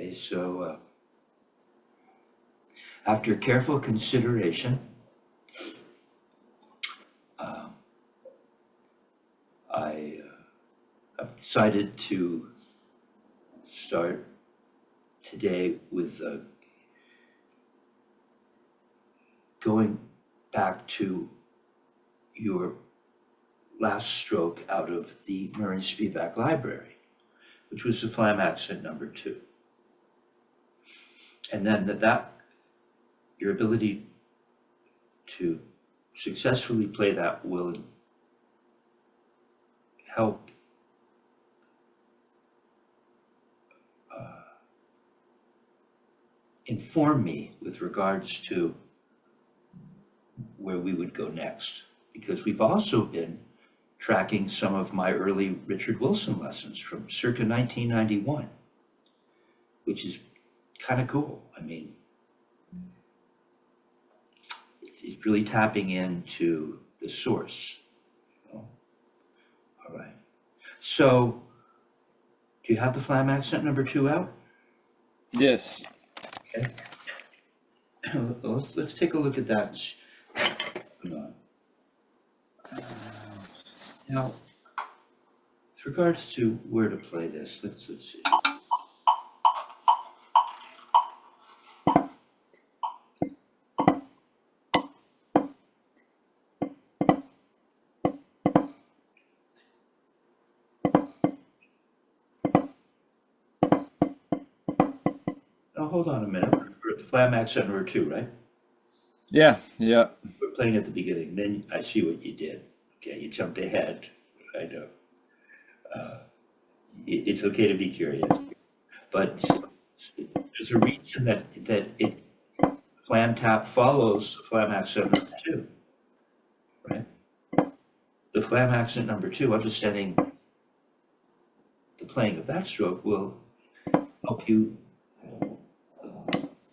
Okay, so after careful consideration, uh, I've decided to start today with going back to your last stroke out of the Marine Spivak library, which was the Flam accent number 2. And then that your ability to successfully play that will help inform me with regards to where we would go next. Because we've also been tracking some of my early Richard Wilson lessons from circa 1991, which is kind of cool. I mean, it's really tapping into the source. You know? All right. So, do you have the Flam accent number 2 out? Yes. Okay. Let's take a look at that. Now, with regards to where to play this, let's see. Now, hold on a minute. We're at the Flam accent number 2, right? Yeah. We're playing at the beginning. Then I see what you did. Okay, you jumped ahead. I know. It's okay to be curious, but there's a reason that it Flam tap follows the Flam accent number 2, right? The Flam accent number 2, understanding the playing of that stroke will help you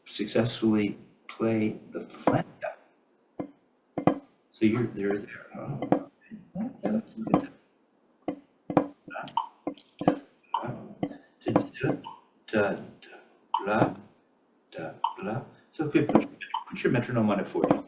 successfully play the Flam tap. So you're there. So good. Put your metronome on at 40.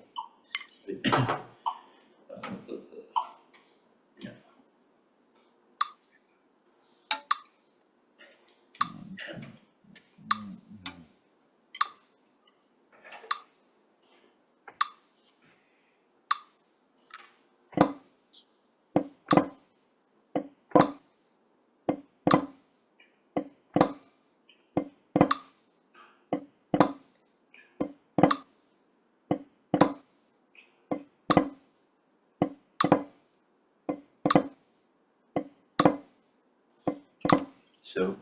So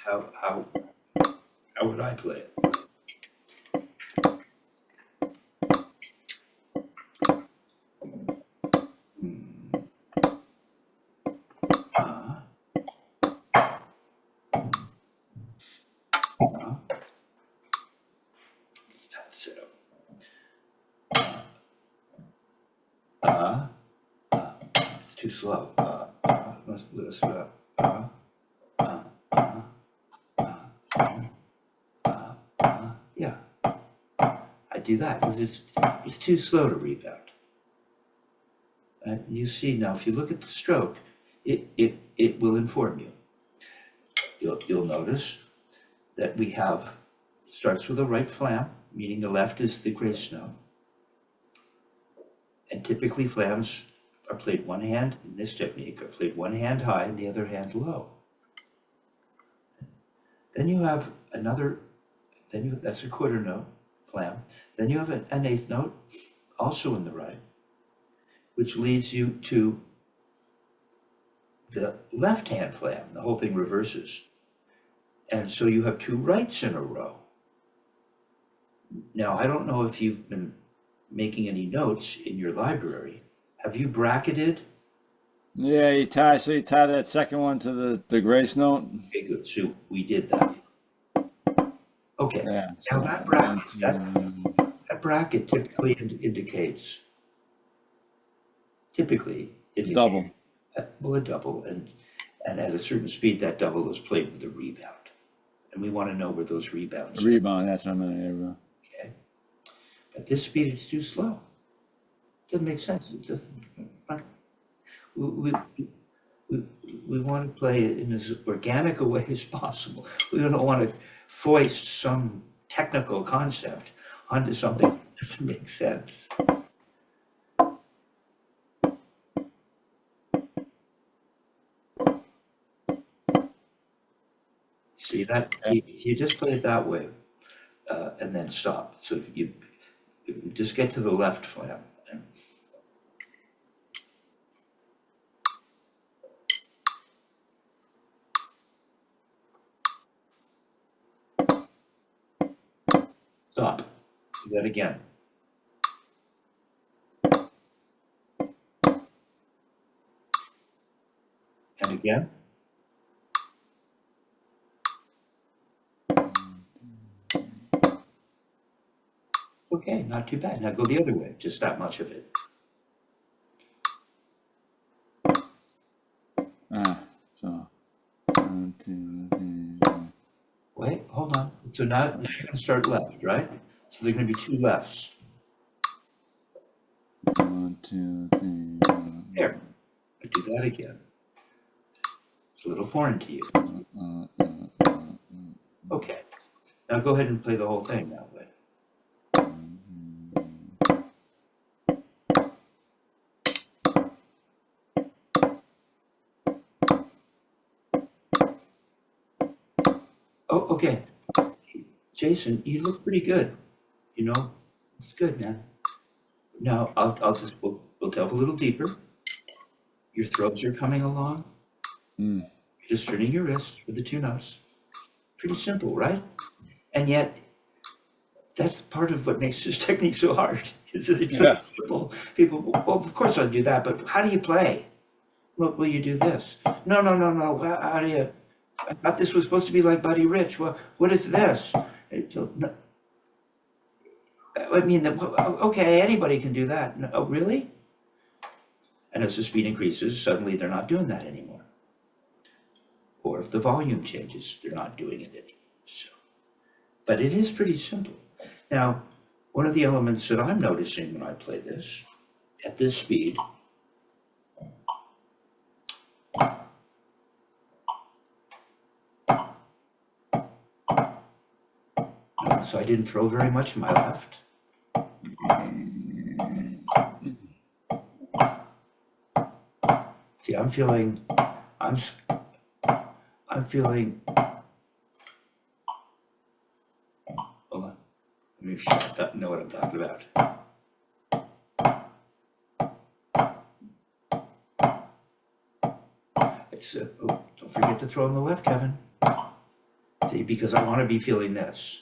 how would I play it? That's it. It's too slow. Let's slow. Yeah, I do that because it's too slow to rebound. And you see now, if you look at the stroke, it will inform you. You'll notice that we have starts with a right flam, meaning the left is the grace note, and typically flams are played one hand in this technique, are played one hand high and the other hand low. Then you have another, that's a quarter note, flam. Then you have an eighth note, also in the right, which leads you to the left hand flam. The whole thing reverses. And so you have 2 rights in a row. Now, I don't know if you've been making any notes in your library. Have you bracketed? Yeah, you tie that second one to the grace note. Okay, good. So we did that. Okay. Yeah. Now that bracket typically indicates double. Well, a double, and And at a certain speed, that double is played with a rebound. And we want to know where those rebounds are. Rebound, that's what I meant. Rebound. Okay. At this speed, it's too slow. Doesn't make sense. It doesn't, we, we want to play it in as organic a way as possible. We don't want to foist some technical concept onto something that doesn't make sense. See that? You just play it that way, and then stop. So if you just get to the left flam. Stop. Do that again. And again. Okay, not too bad. Now go the other way, just that much of it. So. Wait, hold on. So now you're going to start left, right? So there are going to be two lefts. 1, 2, 3, 4. There. I do that again. It's a little foreign to you. Okay. Now go ahead and play the whole thing that way. Oh, okay. Jason, you look pretty good. You know, it's good, man. Now we'll delve a little deeper. Your throws are coming along. You're just turning your wrist with the two notes. Pretty simple, right? And yet, that's part of what makes this technique so hard. Is that it's so simple. People, well, of course I'll do that, but how do you play? Well, will you do this? No. How do you? I thought this was supposed to be like Buddy Rich. Well, what is this? I mean, okay, anybody can do that. No, oh, really? And as the speed increases, suddenly they're not doing that anymore. Or if the volume changes, they're not doing it anymore. So, but it is pretty simple. Now, one of the elements that I'm noticing when I play this, at this speed, so I didn't throw very much in my left. See, I'm feeling, hold on, let me know what I'm talking about. It's, oh, don't forget to throw on the left, Kevin. See, because I want to be feeling this.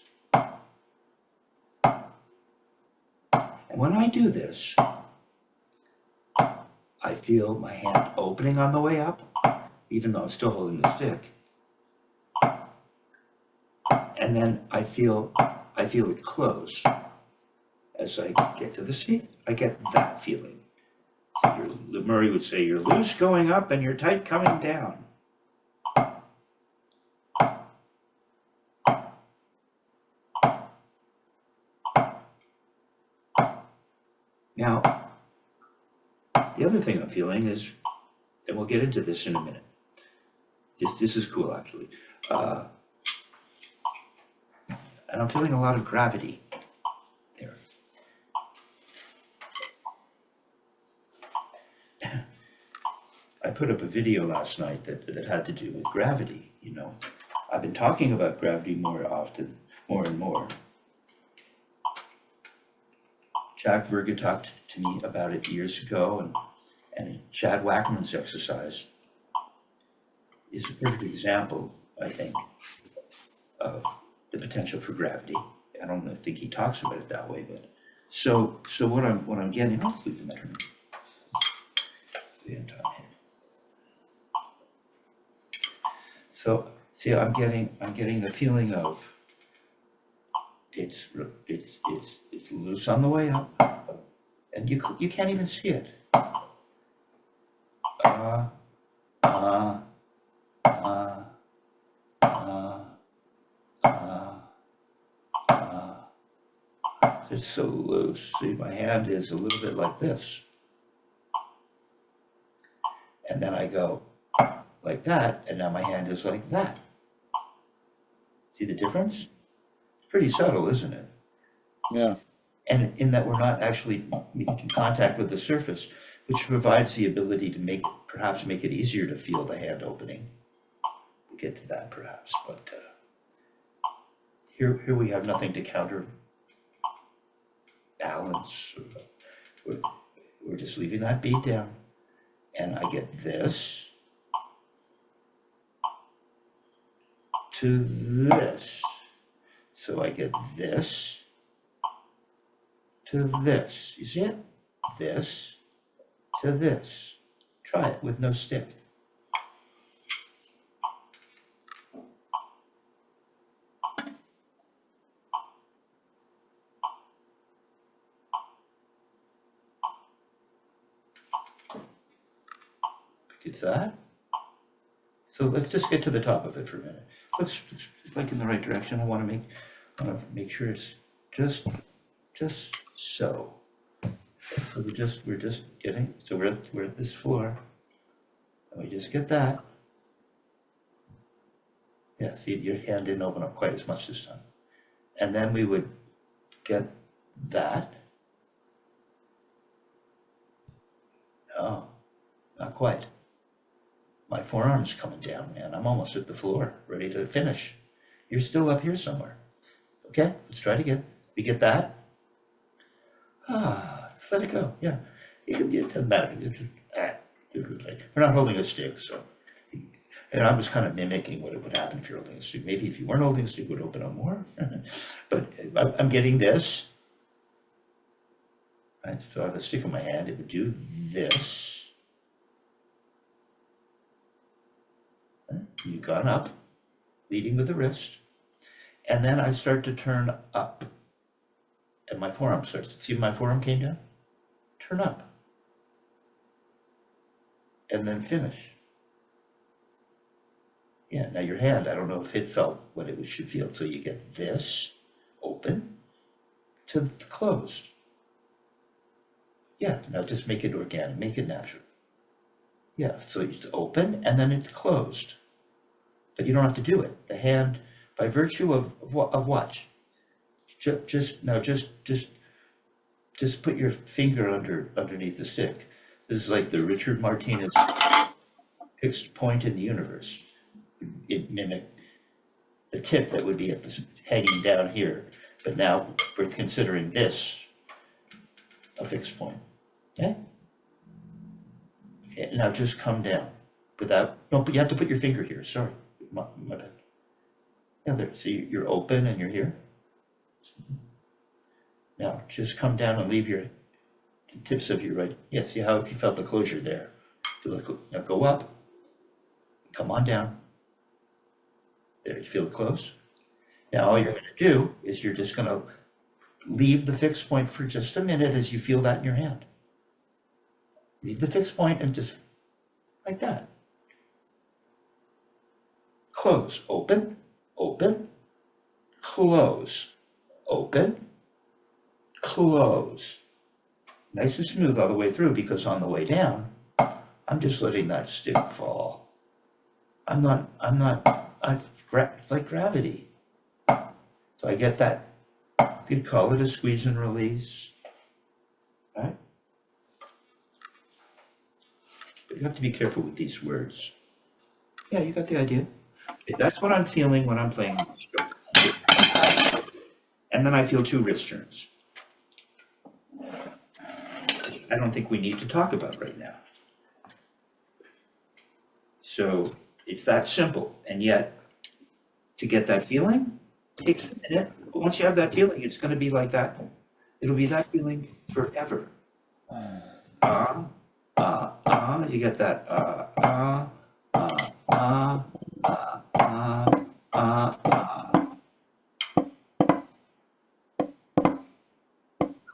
And when I do this, I feel my hand opening on the way up, even though I'm still holding the stick. And then I feel it close. As I get to the seat, I get that feeling. So Murray would say, you're loose going up and you're tight coming down. Now, the other thing I'm feeling is, and we'll get into this in a minute. This is cool, actually. And I'm feeling a lot of gravity there. I put up a video last night that had to do with gravity. You know, I've been talking about gravity more and more. Jack Verga talked to me about it years ago, and Chad Wackerman's exercise is a perfect example, I think, of the potential for gravity. I don't think he talks about it that way, but so what I'm getting, I'll leave the metronome. So see, I'm getting the feeling of it's loose on the way up, and you can't even see it. it's so loose. See, my hand is a little bit like this. And then I go like that, and now my hand is like that. See the difference? It's pretty subtle, isn't it? Yeah. And in that we're not actually making contact with the surface, which provides the ability to perhaps make it easier to feel the hand opening. We'll get to that perhaps, but here we have nothing to counterbalance. We're just leaving that bead down, and I get this to this. So I get this to this. You see it? This to this. Try it with no stick. Get that? So let's just get to the top of it for a minute. Looks like in the right direction. I want to make sure it's just so. So we're just getting. So we're at this floor, and we just get that. Yeah. See, your hand didn't open up quite as much this time. And then we would get that. No, not quite. My forearm's coming down, man. I'm almost at the floor, ready to finish. You're still up here somewhere. Okay, let's try it again. We get that. Just let it go. Yeah, it doesn't matter. It's just, we're not holding a stick, so. And I was kind of mimicking what would happen if you're holding a stick. Maybe if you weren't holding a stick, it would open up more. But I'm getting this. Right, so I have a stick in my hand. It would do this. You've gone up, leading with the wrist, and then I start to turn up, and my forearm starts. See, my forearm came down? Turn up, and then finish. Yeah, now your hand, I don't know if it felt what it should feel. So you get this, open, to closed. Yeah, now just make it organic, make it natural. Yeah, so it's open, and then it's closed. But you don't have to do it. The hand, by virtue of watch, just put your finger underneath the stick. This is like the Richard Martinez fixed point in the universe. It mimicked the tip that would be at hanging down here, but now we're considering this a fixed point. Okay? Okay, now just come down without. No, but you have to put your finger here. Sorry. My bad. Yeah, there. See, you're open and you're here. Now, just come down and leave the tips of your right. Yeah, see how you felt the closure there. Now go up. Come on down. There, you feel it close? Now, all you're going to do is you're just going to leave the fixed point for just a minute as you feel that in your hand. Leave the fixed point and just like that. Close, open, open, close, open, close. Nice and smooth all the way through, because on the way down, I'm just letting that stick fall. I'm like gravity. So I get that. You could call it a squeeze and release, right? But you have to be careful with these words. Yeah, you got the idea. That's what I'm feeling when I'm playing. And then I feel 2 wrist turns. I don't think we need to talk about right now. So it's that simple. And yet, to get that feeling, takes a minute. But once you have that feeling, it's going to be like that. It'll be that feeling forever. You get that.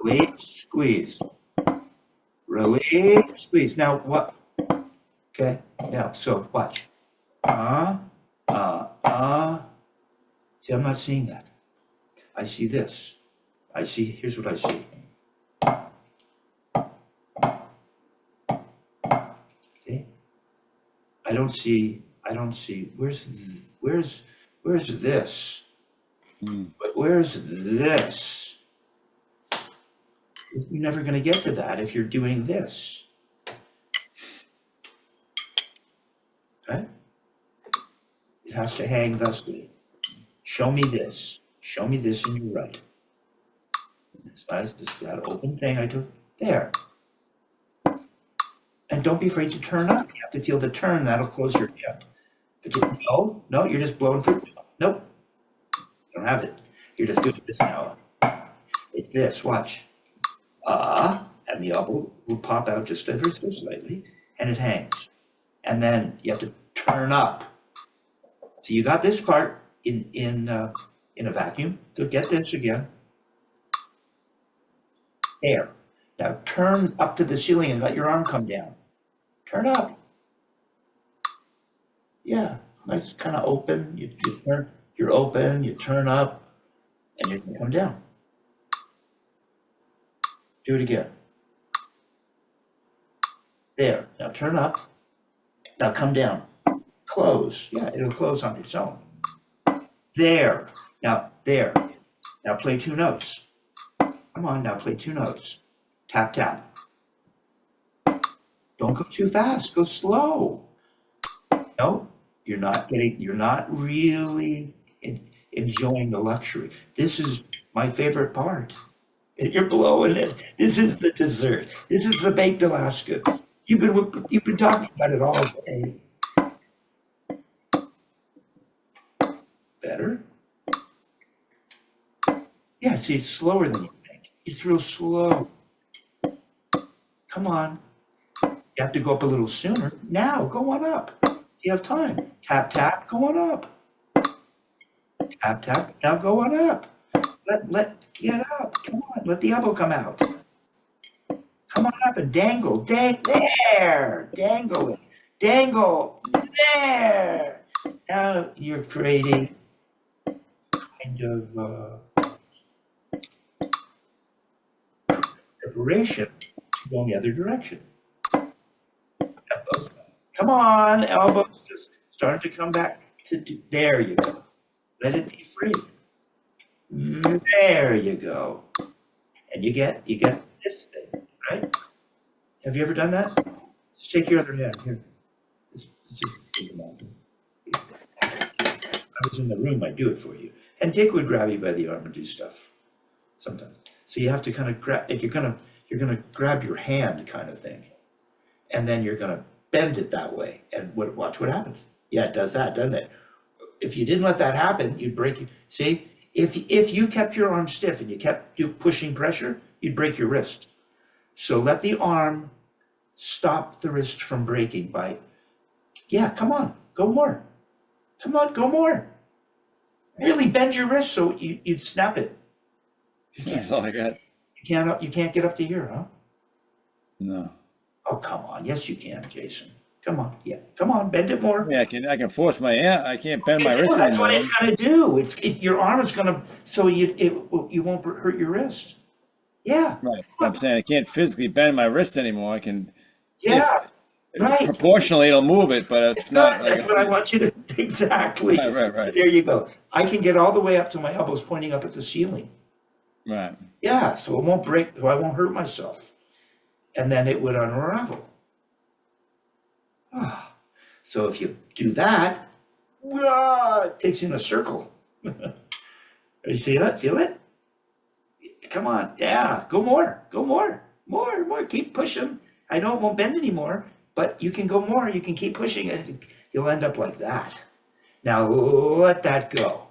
Release, squeeze. Release, squeeze. Now what? Okay, now, so watch. See, I'm not seeing that. I see this. I see, here's what I see. Okay? I don't see, where's this? But where's this? You're never going to get to that if you're doing this. Okay? It has to hang thusly. Show me this. Show me this and you're right. It's nice, that open thing I took. There. And don't be afraid to turn up. You have to feel the turn. That'll close your hip. But no, you're just blowing through. Nope. You don't have it. You're just doing this now. It's this. Watch. And the elbow will pop out just ever so slightly, and it hangs. And then you have to turn up. So you got this part in a vacuum. So get this again. There. Now turn up to the ceiling and let your arm come down. Turn up. Yeah, nice, kind of open. You're open. You turn up, and you can come down. Do it again. There. Now turn up. Now come down. Close. Yeah, it'll close on its own. There. Now there. Now play 2 notes. Come on, now play 2 notes. Tap, tap. Don't go too fast. Go slow. No, you're not really enjoying the luxury. This is my favorite part. You're blowing it. This is the dessert. This is the baked Alaska. You've been talking about it all day. Better? Yeah, see, it's slower than you think. It's real slow. Come on. You have to go up a little sooner. Now, go on up. You have time. Tap, tap, go on up. Tap, tap, now go on up. Get up. Come on, let the elbow come out. Come on up and dangle. There. Dangle it. Dangle. There. Now you're creating kind of preparation to go in the other direction. Elbows. Come on, elbows just starting to come back there you go. Let it be free. There you go. And you get this thing, right? Have you ever done that? Just take your other hand here. Just take them out. I was in the room, I'd do it for you. And Dick would grab you by the arm and do stuff sometimes. So you have to kind of grab, you're gonna grab your hand kind of thing. And then you're gonna bend it that way. And watch what happens. Yeah, it does that, doesn't it? If you didn't let that happen, you'd break it. See, if you kept your arm stiff and you kept pushing pressure, you'd break your wrist. So let the arm stop the wrist from breaking by, yeah, come on, go more. Come on, go more. Really bend your wrist so you'd snap it. That's all I got. You can't get up to here, huh? No. Oh, come on. Yes, you can, Jason. Come on. Yeah. Come on. Bend it more. Yeah, I can force my hand. I can't bend my wrist That's what anymore. it's going to do. Your arm is going to, so you won't hurt your wrist. Yeah. Right. I'm saying I can't physically bend my wrist anymore. I can. Yeah. Right. Proportionally, it'll move it, but it's not like. That's what I want you to, exactly. Right. There you go. I can get all the way up to my elbows pointing up at the ceiling. Right. Yeah, so it won't break, so I won't hurt myself. And then it would unravel. So if you do that, it takes you in a circle. You see that? Feel it? Come on. Yeah, go more. More. Keep pushing. I know it won't bend anymore, but you can go more. You can keep pushing it. You'll end up like that. Now let that go.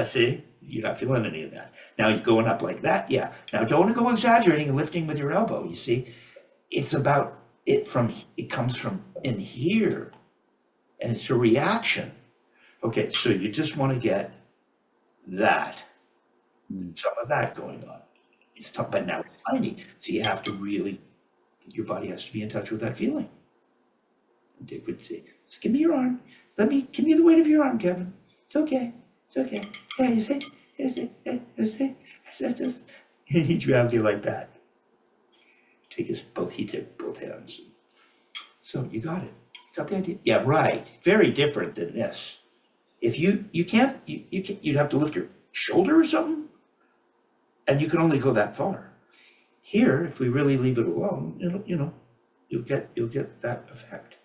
See, you're not feeling any of that. Now you're going up like that. Yeah. Now don't go exaggerating and lifting with your elbow. You see, it's about it comes from in here, and it's a reaction. Okay, so you just want to get that, some of that going on. It's tough, but now it's tiny, so you have to really, your body has to be in touch with that feeling. And Dick would say, just give me your arm. Give me the weight of your arm, Kevin. It's okay. It's okay. Yeah, you see? You see? You see? Just, and he grabbed you like that. He took both hands. So you got it. Got the idea? Yeah, right. Very different than this. If you can't, you'd have to lift your shoulder or something, and you can only go that far. Here, if we really leave it alone, you'll get that effect.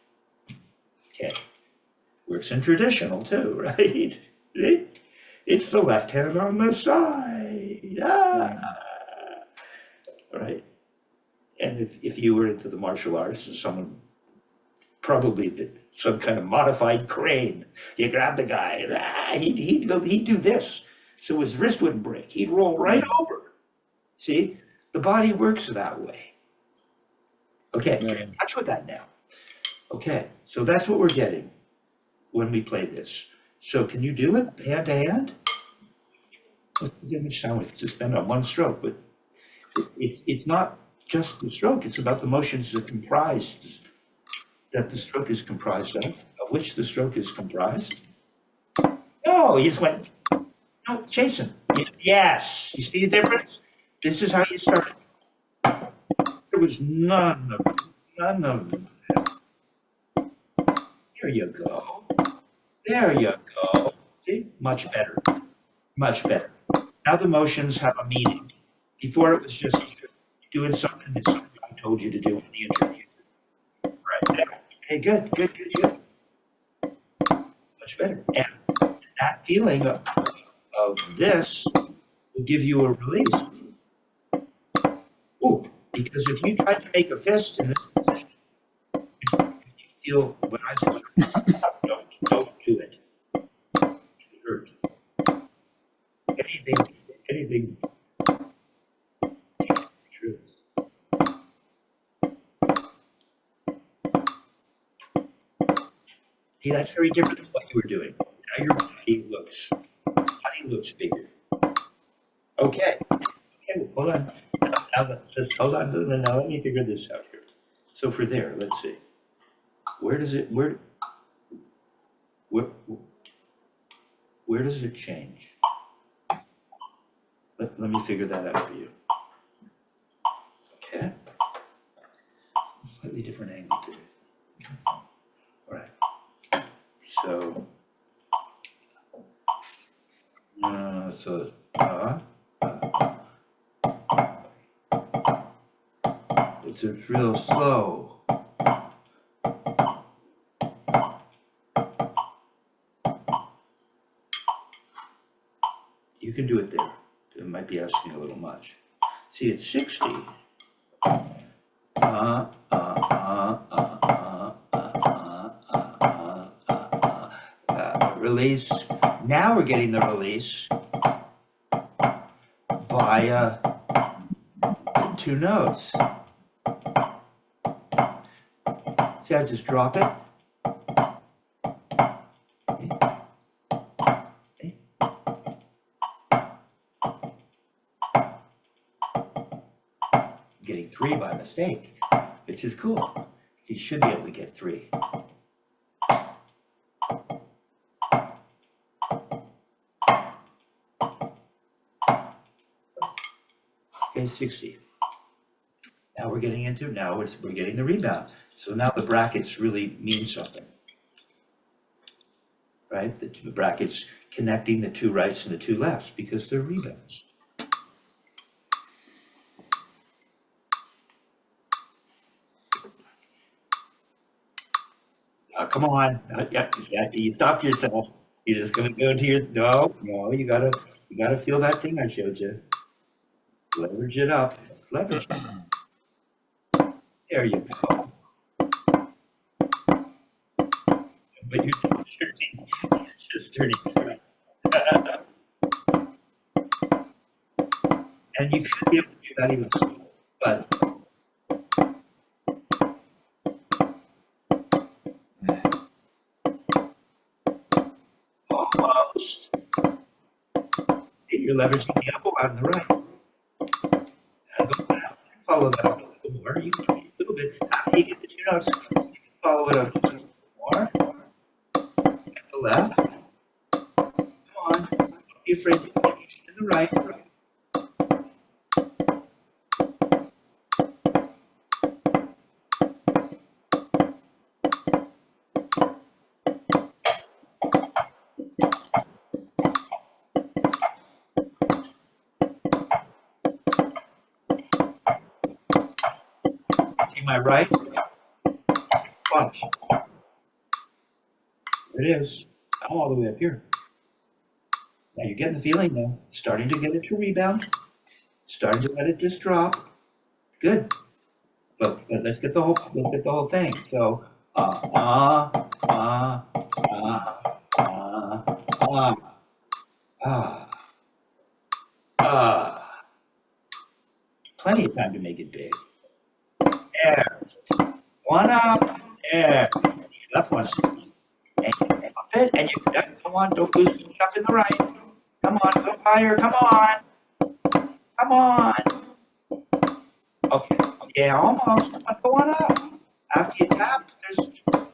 Okay. Works in traditional too, right? It's the left hand on the side. Right? And if you were into the martial arts, someone probably did some kind of modified crane, you grab the guy, he'd do this, so his wrist wouldn't break. He'd roll right over. See, the body works that way. Okay, get in touch with that now. Okay, so that's what we're getting when we play this. So can you do it hand to hand? Let's get much time to spend on one stroke, but it's not just the stroke, it's about the motions that the stroke is comprised of which the stroke is comprised. No, he just went, no, Jason, yes, you see the difference? This is how you started. There was none of that. There you go. There you go. See, much better, much better. Now the motions have a meaning. Before it was just doing something that somebody told you to do in the interview. Right. Hey, good. Much better. And that feeling of this will give you a release. Ooh, because if you try to make a fist in this position, you feel what I said, don't do it. It hurts. Anything. Truth. See, that's very different than what you were doing. Now your body looks bigger. Okay, hold on. Now, just hold on. Now let me figure this out here. So for there, let's see. Where does it change? Let me figure that out for you. Okay. Slightly different angle today. All right. So it's real slow. You can do it there. It might be asking a little much. See, it's 60. Release. Now we're getting the release via the two notes. See, I just drop it. Getting 3 by mistake, which is cool. You should be able to get 3. Okay, 60. Now we're getting we're getting the rebound. So now the brackets really mean something, right? The brackets connecting the 2 rights and the 2 lefts because they're rebounds. Come on. You stopped yourself. You're just gonna go into your no, you gotta feel that thing I showed you. Leverage it up. Leverage it. There you go. But you're just turning stress. And you should be able to do that even slower, but almost. You're leveraging the elbow on the right. Follow that up a little more. You can do a little bit. After you get the 2 notes, you can follow it up a little more. At the left. Come on. be afraid to finish to the right. See my right? Watch. There it is. I'm all the way up here. Now you're getting the feeling now. Starting to get it to rebound. Starting to let it just drop. Good. But let's get the whole thing. So ah. Plenty of time to make it big. There. One up. There. Left one. And up it. And you come on, don't lose up in the right. Come on, go higher. Come on. Come on. Okay. Yeah, almost. Go on up. After you tap, there's come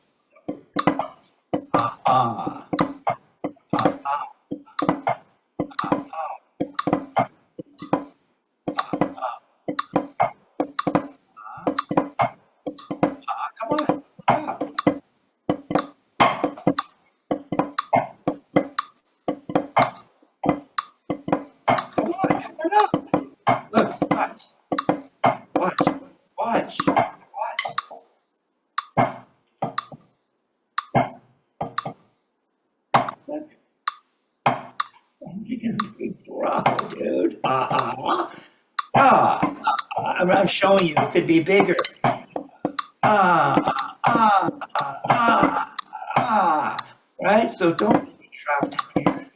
on. Up. Come on up. Look, watch. Look. You can throw, dude. I'm showing you it could be bigger. Right? So don't be trapped in here.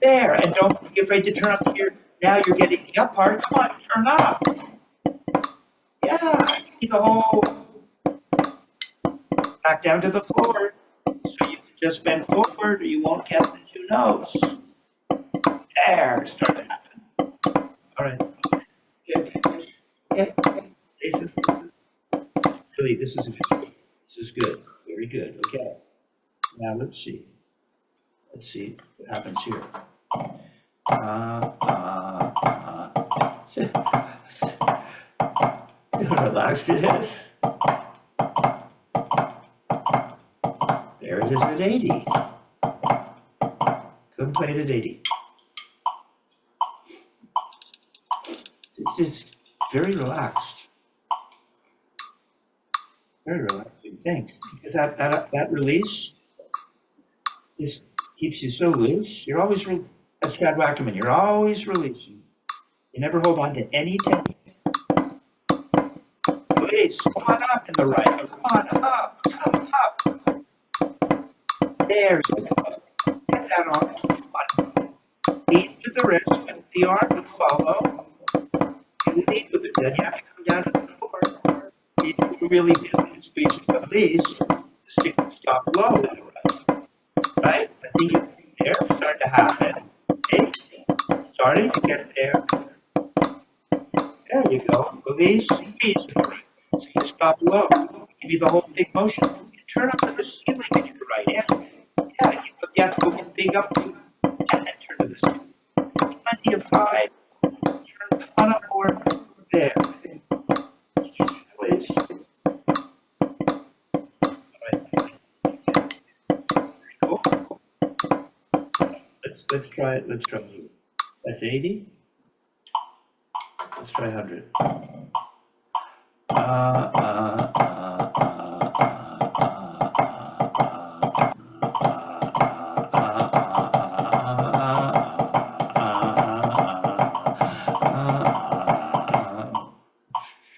There, and don't be afraid to turn up here. Now you're getting the up part. Come on, turn up. Yeah, see the whole back down to the floor. So you can just bend forward or you won't get the two notes. There, start to happen. All right. Okay. This is good. Very good. Okay. Now let's see. Let's see what happens here. How relaxed it is. There it is at 80. Couldn't play it at 80. It's very relaxed. Very relaxing thing. Because that release just keeps you so loose. You're always, as Chad Wackerman, you're always releasing. You never hold on to any tension. Please, come on up in the right. Come on up. Come up. There you go. Get that on. Lead with the wrist, and the arm would follow. You lead with it, then you have to come down to the floor. If you really do squeeze the release, the stick will stop low in the right. Right? I think there, starting to happen. Okay? Starting to get there. There you go. Release, squeeze. So you stop low. Give you the whole big motion. You turn up to the ceiling at your right hand. Yeah, you have to go get big up and turn to the ceiling. Plenty of time. Turn on upward. There. Please. All right. Cool. Let's try it. Let's try it. That's 80. Let's try 100.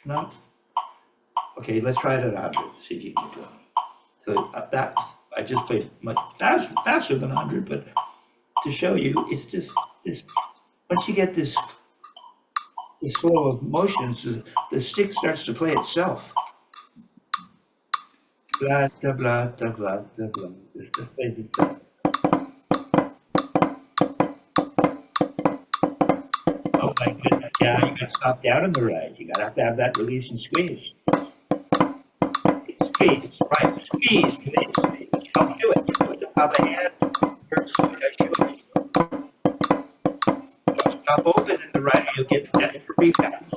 No? Okay, let's try it at 100. See if you can do it. So that I just played much faster than 100, but to show you, it's just this. Once you get this flow of motions, the stick starts to play itself. Blah, da, blah, da, blah, da, blah. This just plays itself. Oh my goodness, yeah, you got to stop down on the right. You got to have that release and squeeze. Squeeze, right, squeeze, release. You don't do it. You have a hand, Stop open in the right, you'll get that for rebounds.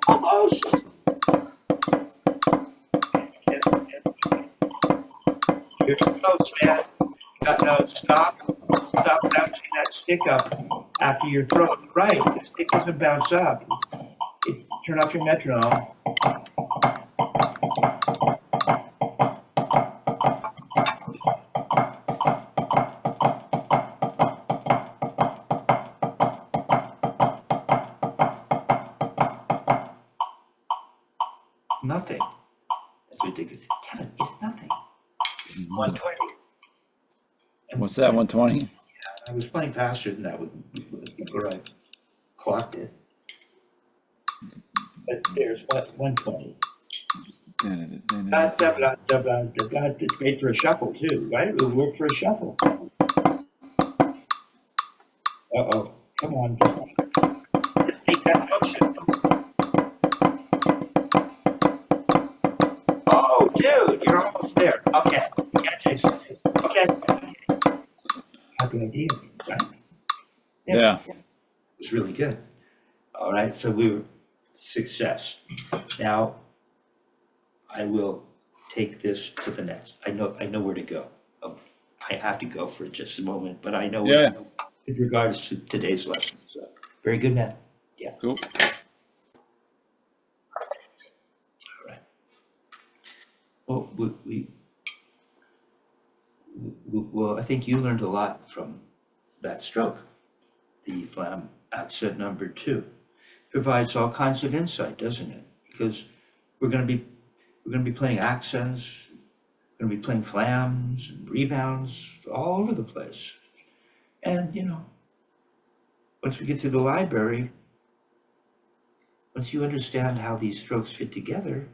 Almost. You're close, man. You got no stop. Stop bouncing that stick up after your throw. Right, the stick doesn't bounce up. Turn off your metronome. Nothing. That's ridiculous. Kevin, it's nothing. 120. What's that, 120? I was playing faster than that before I clocked it. But there's what, 120. It's great for a shuffle too, right? It would work for a shuffle. Uh-oh. Come on. Just make that function. Oh, dude, you're almost there. Okay. Okay. Happy idea, right? Yeah. It was really good. All right, so we were success. Now, I will take this to the next. I know where to go. I have to go for just a moment, but I know where to go with regards to today's lesson. So, very good, man. Yeah. Cool. All right. Well, well, I think you learned a lot from that stroke. The Flam accent number 2 provides all kinds of insight, doesn't it? Because we're going to be playing accents, we're going to be playing flams and rebounds all over the place. And once we get to the library, once you understand how these strokes fit together,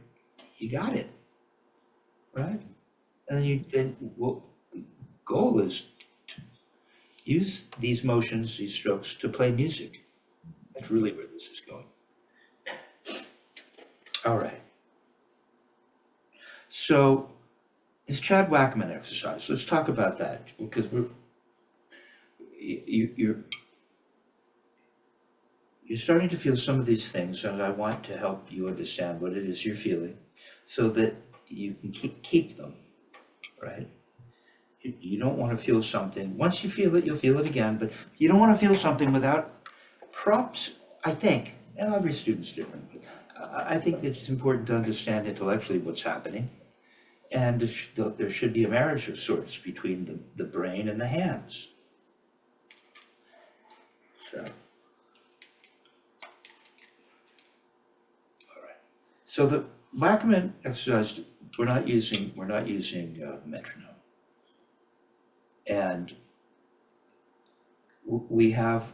you got it, right? And goal is to use these motions, these strokes, to play music. That's really where this is going. All right. So this Chad Wackerman exercise, let's talk about that, because you're starting to feel some of these things, and I want to help you understand what it is you're feeling so that you can keep them, right? You don't want to feel something. Once you feel it, you'll feel it again, but you don't want to feel something without props, I think, and every student's different, but I think that it's important to understand intellectually what's happening, and there should be a marriage of sorts between the brain and the hands. So, all right. So the Wackerman exercise, we're not using metronome, and we have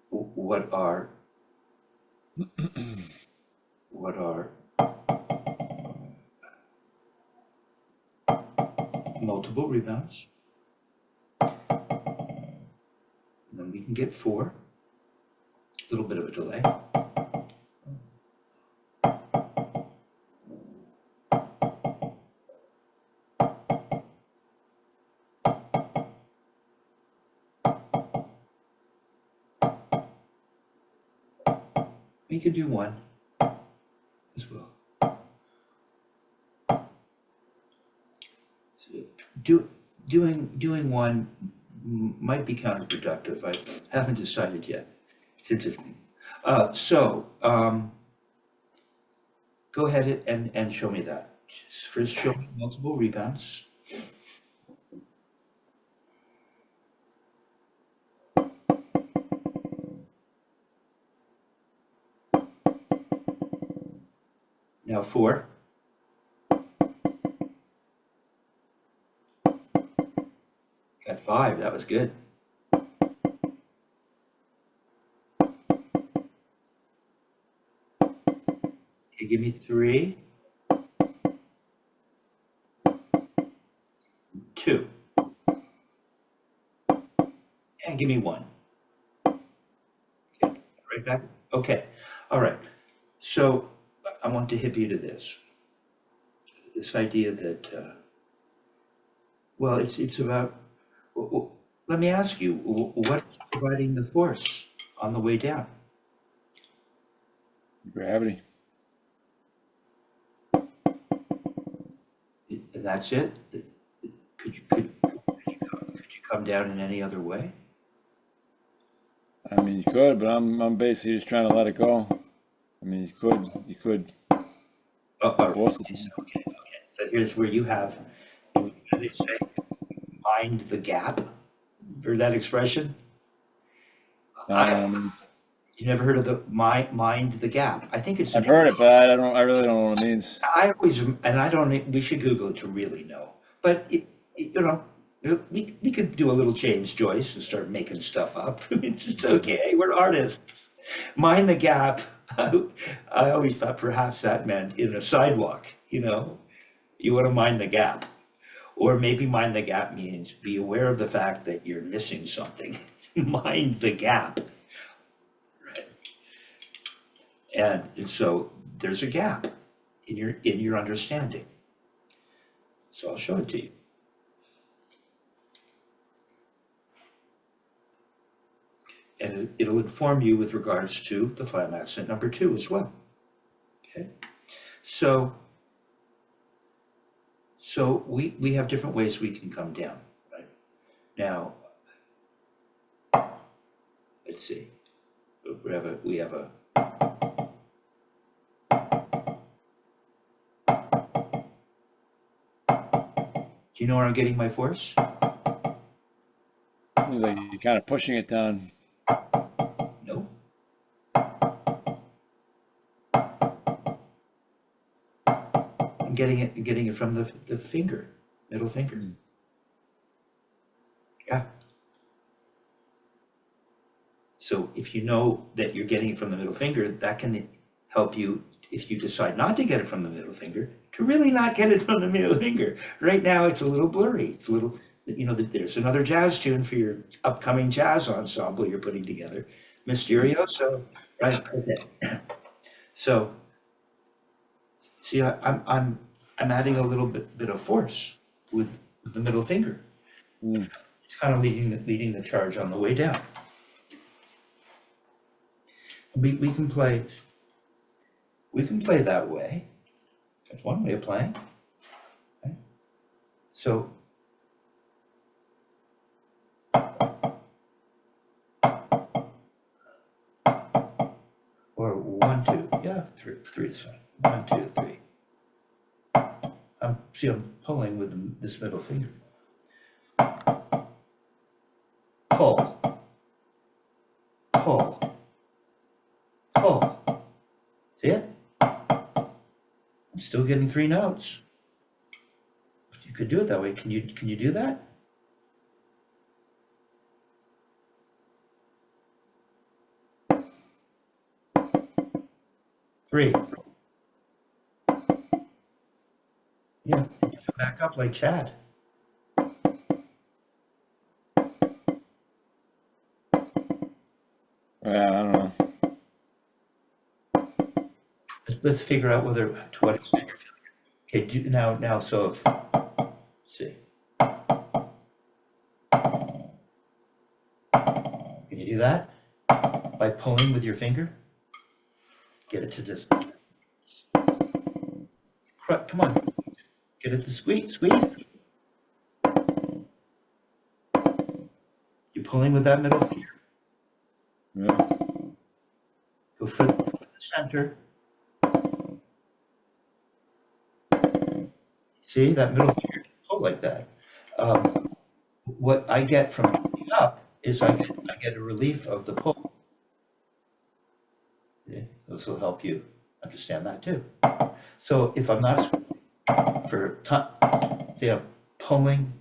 what are multiple rebounds, and then we can get 4, a little bit of a delay. We can do 1 as well. So doing 1 might be counterproductive. I haven't decided yet. It's interesting. Go ahead and show me that. First, show me multiple rebounds. Now 4. Got 5. That was good. Okay, give me 3. 2. And give me 1. Okay, right back. Okay. All right. So I want to hip you to this idea that Well, it's about, let me ask you, what's providing the force on the way down? Gravity. That's it? Could you come down in any other way? I mean, you could, but I'm basically just trying to let it go. I mean, you could force it. Okay. So here's where you have, what do they say, mind the gap? Heard that expression? I, Um, you never heard of the mind the gap? I think it's an I've heard it, but I don't. I really don't know what it means. I always, and I don't, we should Google it to really know. But we could do a little James Joyce and start making stuff up. It's okay. We're artists. Mind the gap. I always thought perhaps that meant in a sidewalk, you want to mind the gap. Or maybe mind the gap means be aware of the fact that you're missing something. Mind the gap. Right. And so there's a gap in your understanding. So I'll show it to you. And it'll inform you with regards to the Flam accent number 2 as well. Okay. So we have different ways we can come down, right? Now, let's see. We have a Do you know where I'm getting my force? Seems like you're kind of pushing it down. No. I'm getting it from the finger, middle finger. Yeah. So if you know that you're getting it from the middle finger, that can help you, if you decide not to get it from the middle finger, to really not get it from the middle finger. Right now it's a little blurry. It's a little, there's another jazz tune for your upcoming jazz ensemble you're putting together. Mysterioso, right? Okay. So, see, I'm adding a little bit of force with the middle finger. Mm. It's kind of leading the charge on the way down. We can play that way. That's one way of playing. Okay. So or 1, 2, yeah, three is fine. 1, 2, 3. I'm pulling with this middle finger. Pull, pull, pull. See it? I'm still getting 3 notes. You could do it that way. Can you do that? Three. Yeah, back up like Chad. Yeah, I don't know. Let's figure out to what extent you're feeling it. Okay, now. So if let's see, can you do that by pulling with your finger? Get it to just come on, get it to squeeze. You're pulling with that middle finger. Yeah. Go for the center. See that middle finger? Pull like that. What I get from pulling up is I get a relief of the pull. Yeah, this will help you understand that too. So if I'm not see, I'm pulling.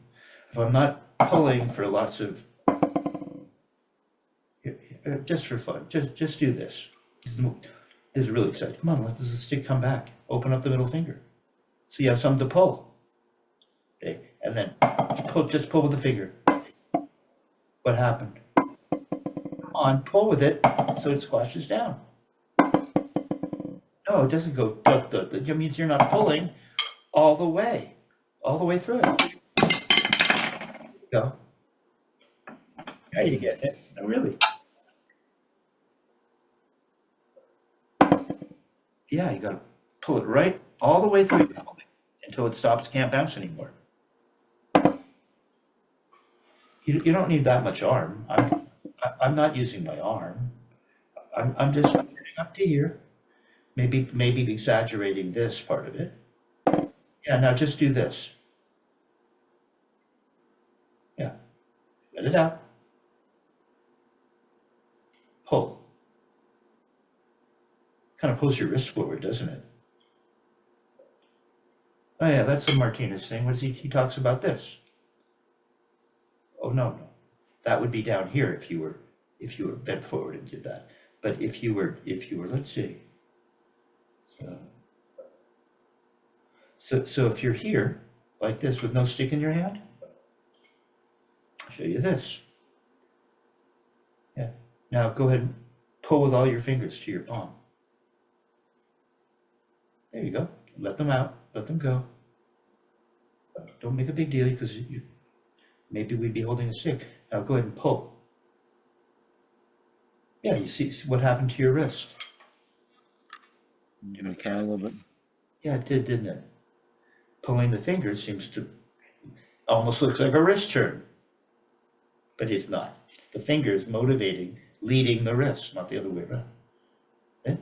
If I'm not pulling for lots of, just for fun, just do this. This is really exciting. Come on, let the stick come back. Open up the middle finger. So you have something to pull. Okay, and then just pull with the finger. What happened? Come on, pull with it so it squashes down. No, it doesn't go. That means you're not pulling all the way through it. Go. Now you get it. No, really. Yeah, you got to pull it right all the way through until it stops, can't bounce anymore. You don't need that much arm. I'm not using my arm. I'm just getting up to here. Maybe exaggerating this part of it. Yeah, now just do this. Yeah, let it out. Pull. Kind of pulls your wrist forward, doesn't it? Oh yeah, that's the Martinez thing. What does he talks about this? Oh no, no. That would be down here if you were bent forward and did that. But if you were, let's see. So if you're here, like this, with no stick in your hand, I'll show you this. Yeah. Now go ahead and pull with all your fingers to your palm. There you go. Let them out. Let them go. Don't make a big deal because maybe we'd be holding a stick. Now go ahead and pull. Yeah, you see what happened to your wrist? Kind of a little bit. Yeah, it did, didn't it? Pulling the fingers seems to almost looks like a wrist turn, but it's not. It's the fingers motivating, leading the wrist, not the other way around. Okay?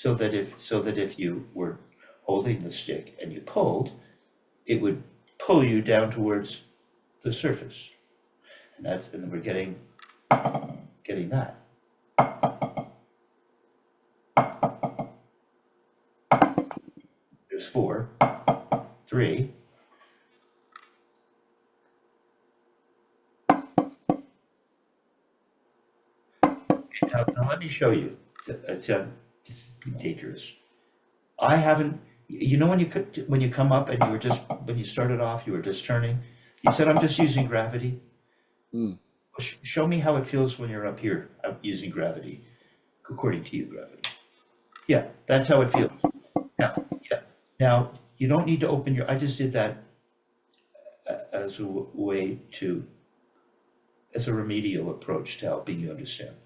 So that if you were holding the stick and you pulled, it would pull you down towards the surface, and then we're getting that. There's 4, 3. Now let me show you. It's dangerous. I haven't. You know when you come up and when you started off, you were just turning. You said I'm just using gravity. Mm. Show me how it feels when you're up here using gravity, according to you, gravity. Yeah, that's how it feels. Now you don't need to open your. I just did that as a way as a remedial approach to helping you understand.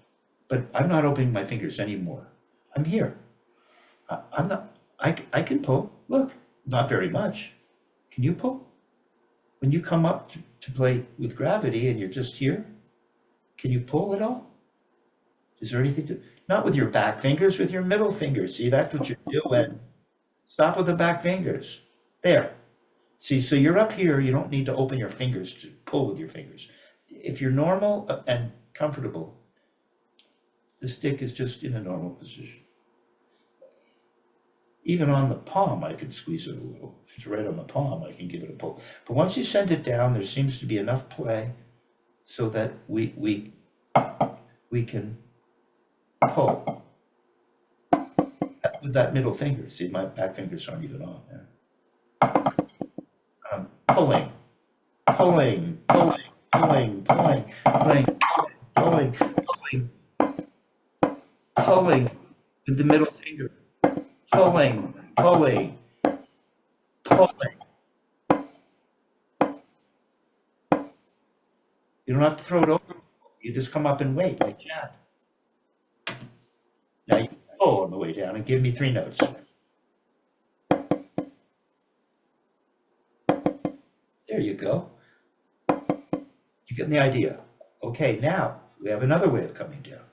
But I'm not opening my fingers anymore. I'm here. I'm not. I can pull. Look, not very much. Can you pull? When you come up to play with gravity and you're just here, can you pull at all? Is there anything to? Not with your back fingers, with your middle fingers. See, that's what you're doing. Stop with the back fingers. There. See, so you're up here. You don't need to open your fingers to pull with your fingers. If you're normal and comfortable, the stick is just in a normal position. Even on the palm, I can squeeze it a little. If it's right on the palm, I can give it a pull. But once you send it down, there seems to be enough play so that we can pull with that middle finger. See, my back fingers aren't even on there. Pulling, pulling, pulling, pulling, pulling, pulling, pulling, pulling, pulling with the middle finger. Pulling, pulling, pulling. You don't have to throw it over. You just come up and wait like that. Now you pull on the way down and give me 3 notes. There you go. You get the idea. Okay, now we have another way of coming down.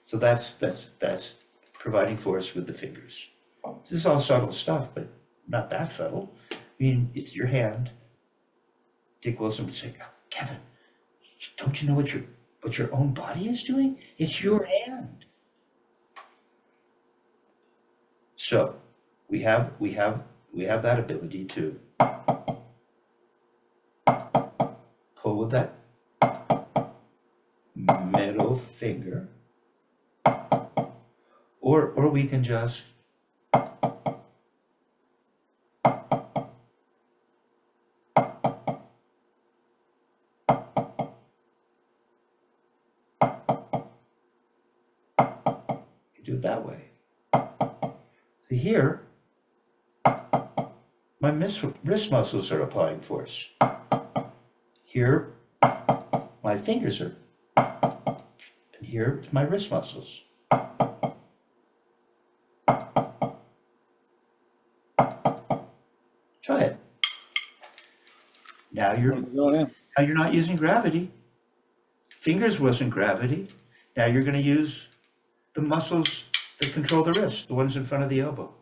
So that's providing force with the fingers. This is all subtle stuff, but not that subtle. I mean, it's your hand. Dick Wilson would say, oh, Kevin, don't you know what your own body is doing? It's your hand. So we have that ability to pull with that middle finger, or we can just do it that way. So here, my wrist muscles are applying force. here my fingers are, and here it's my wrist muscles. Try it. Now you're not using gravity. Fingers wasn't gravity. Now you're going to use the muscles that control the wrist, the ones in front of the elbow.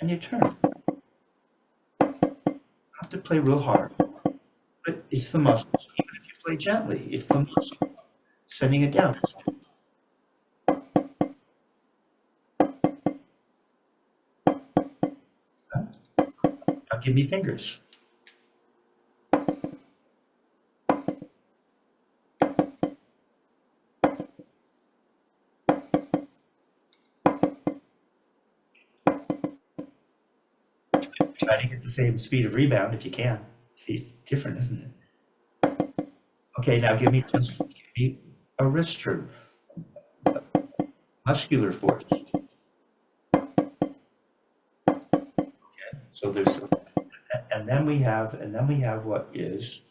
And you turn. You don't have to play real hard, but it's the muscles. Even if you play gently, it's the muscle sending it down. Now give me fingers. Try to get the same speed of rebound if you can. See, it's different, isn't it? Okay, now give me a wrist turn. Muscular force. Okay, so there's, and then we have what is,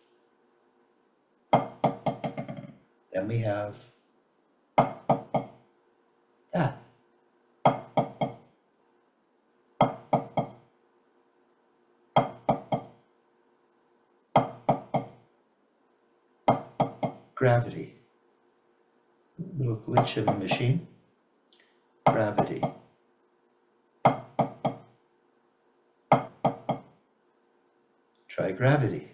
then we have that. Gravity. Little glitch in the machine. Gravity. Try gravity.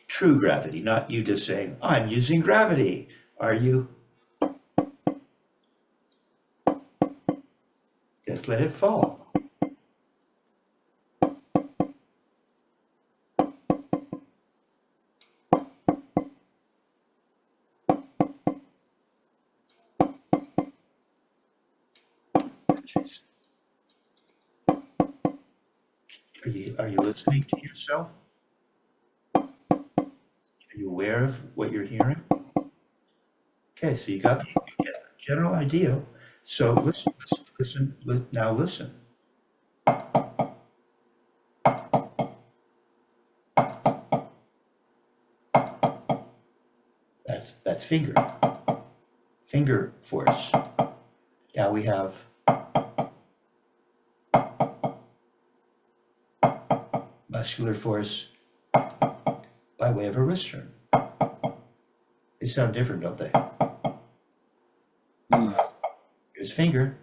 True gravity, not you just saying, I'm using gravity. Are you? Just let it fall. Are you listening to yourself? Are you aware of what you're hearing? Okay, so you get a general idea. So now listen. That's finger force. Now we have muscular force by way of a wrist turn. They sound different, don't they? Here's finger.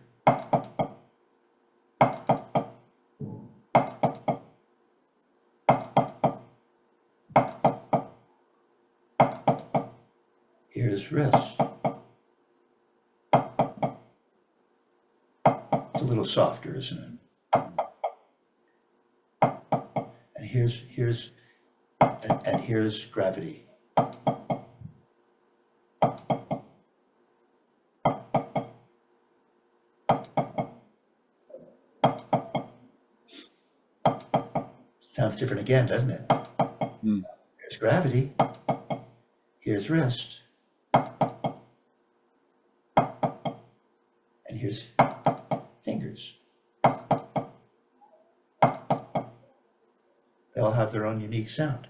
Here's wrist. It's a little softer, isn't it? And here's gravity. Sounds different again, doesn't it? Here's gravity. Here's wrist. And here's fingers. They all have their own unique sound.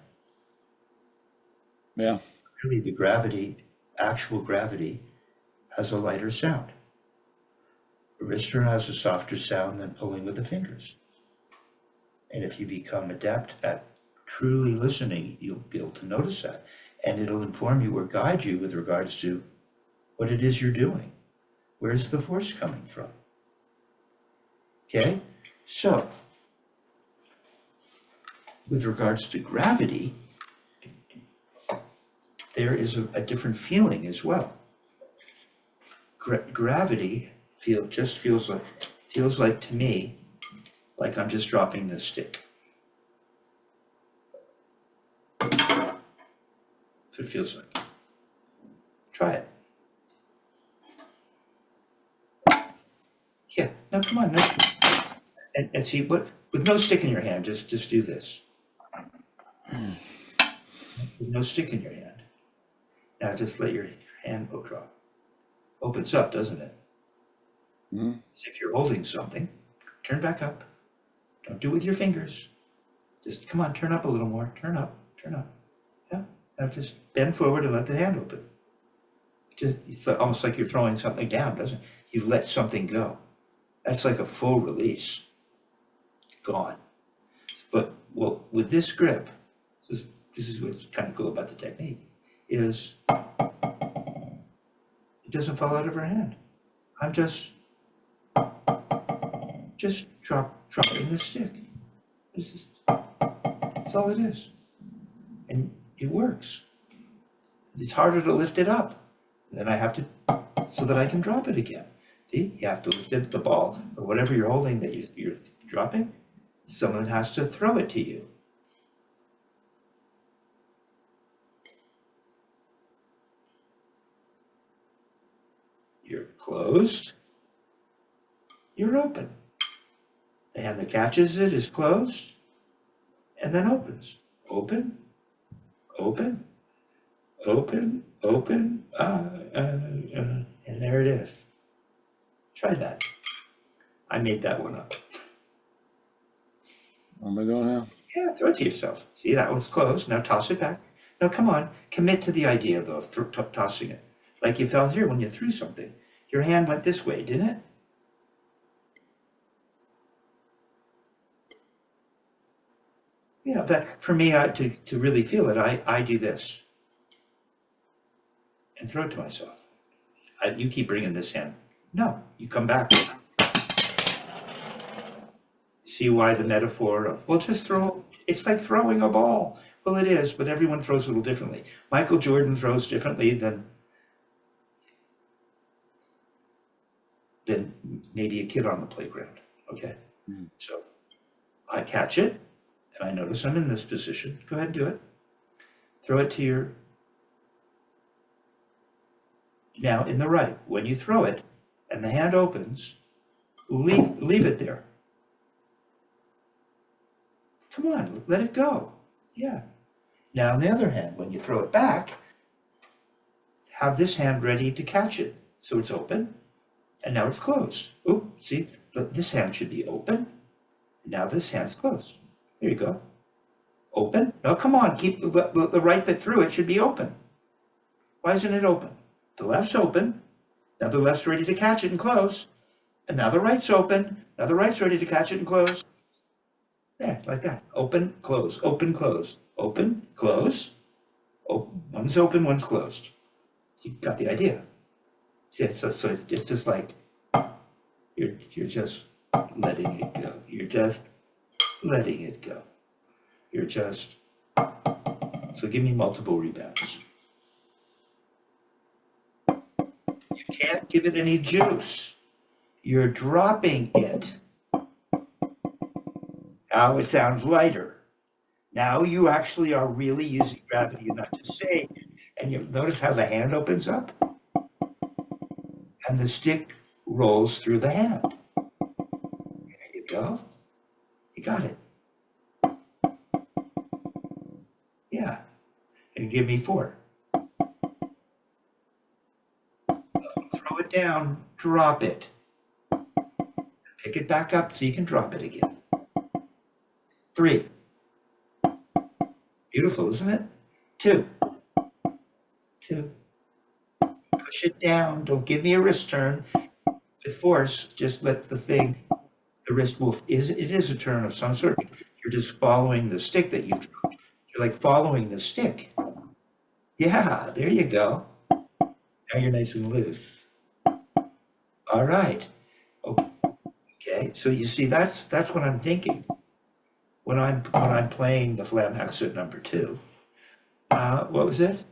Yeah. Really, the gravity, actual gravity, has a lighter sound. A wrist turn has a softer sound than pulling with the fingers. And if you become adept at truly listening, you'll be able to notice that. And it'll inform you or guide you with regards to what it is you're doing. Where's the force coming from? Okay? So, with regards to gravity, there is a different feeling as well. Gravity feels like to me, like I'm just dropping this stick. That's what it feels like. Try it. Yeah, no, come on, no. And see, with no stick in your hand, just do this. With no stick in your hand. Now just let your hand go drop. Opens up, doesn't it? So if you're holding something, turn back up. Don't do it with your fingers. Just come on, turn up a little more. Turn up, turn up. Yeah. Now just bend forward and let the hand open. It's almost like you're throwing something down, doesn't it? You've let something go. That's like a full release. Gone. But well, with this grip, this is what's kind of cool about the technique, is it doesn't fall out of her hand. I'm just dropping the stick. That's all it is. And it works. It's harder to lift it up. Then I have to, so that I can drop it again. See, you have to lift it, the ball, or whatever you're holding that you're dropping. Someone has to throw it to you. You're closed. You're open. The hand that catches it is closed and then opens. Open, open, open, open, and there it is. Try that. I made that one up. What am I doing now? Yeah, throw it to yourself. See, that one's closed. Now toss it back. Now come on, commit to the idea though of tossing it. Like you felt here when you threw something. Your hand went this way, didn't it? Yeah, that for me, to really feel it, I do this and throw it to myself. You keep bringing this hand. No, you come back. See why the metaphor of, well, just throw, it's like throwing a ball. Well, it is, but everyone throws a little differently. Michael Jordan throws differently than maybe a kid on the playground, okay? So I catch it, and I notice I'm in this position. Go ahead and do it. Throw it to your, now in the right. When you throw it, and the hand opens, leave it there. Come on, let it go. Yeah. Now on the other hand, when you throw it back, have this hand ready to catch it. So it's open, and now it's closed. Oh, see, this hand should be open. Now this hand's closed. There you go. Open. Now come on, keep the right that threw it should be open. Why isn't it open? The left's open. Now the left's ready to catch it and close. And now the right's open. Now the right's ready to catch it and close. There, like that. Open, close, open, close, open, close. Open. One's open, one's closed. You got the idea. See, so it's just like you're just letting it go. You're just letting it go. You're just, so give me multiple rebounds. You can't give it any juice. You're dropping it. Now it sounds lighter. Now you actually are really using gravity and not just saying. And you notice how the hand opens up? And the stick rolls through the hand. There you go. You got it. Yeah. And give me 4. Throw it down, drop it. Pick it back up so you can drop it again. 3. Beautiful, isn't it? 2. 2. Push it down. Don't give me a wrist turn. With force, just let the wrist move. It is a turn of some sort. You're just following the stick that you've dropped. You're like following the stick. Yeah, there you go. Now you're nice and loose. All right. Okay, so you see, that's what I'm thinking. When I'm playing the Flam accent number 2, what was it?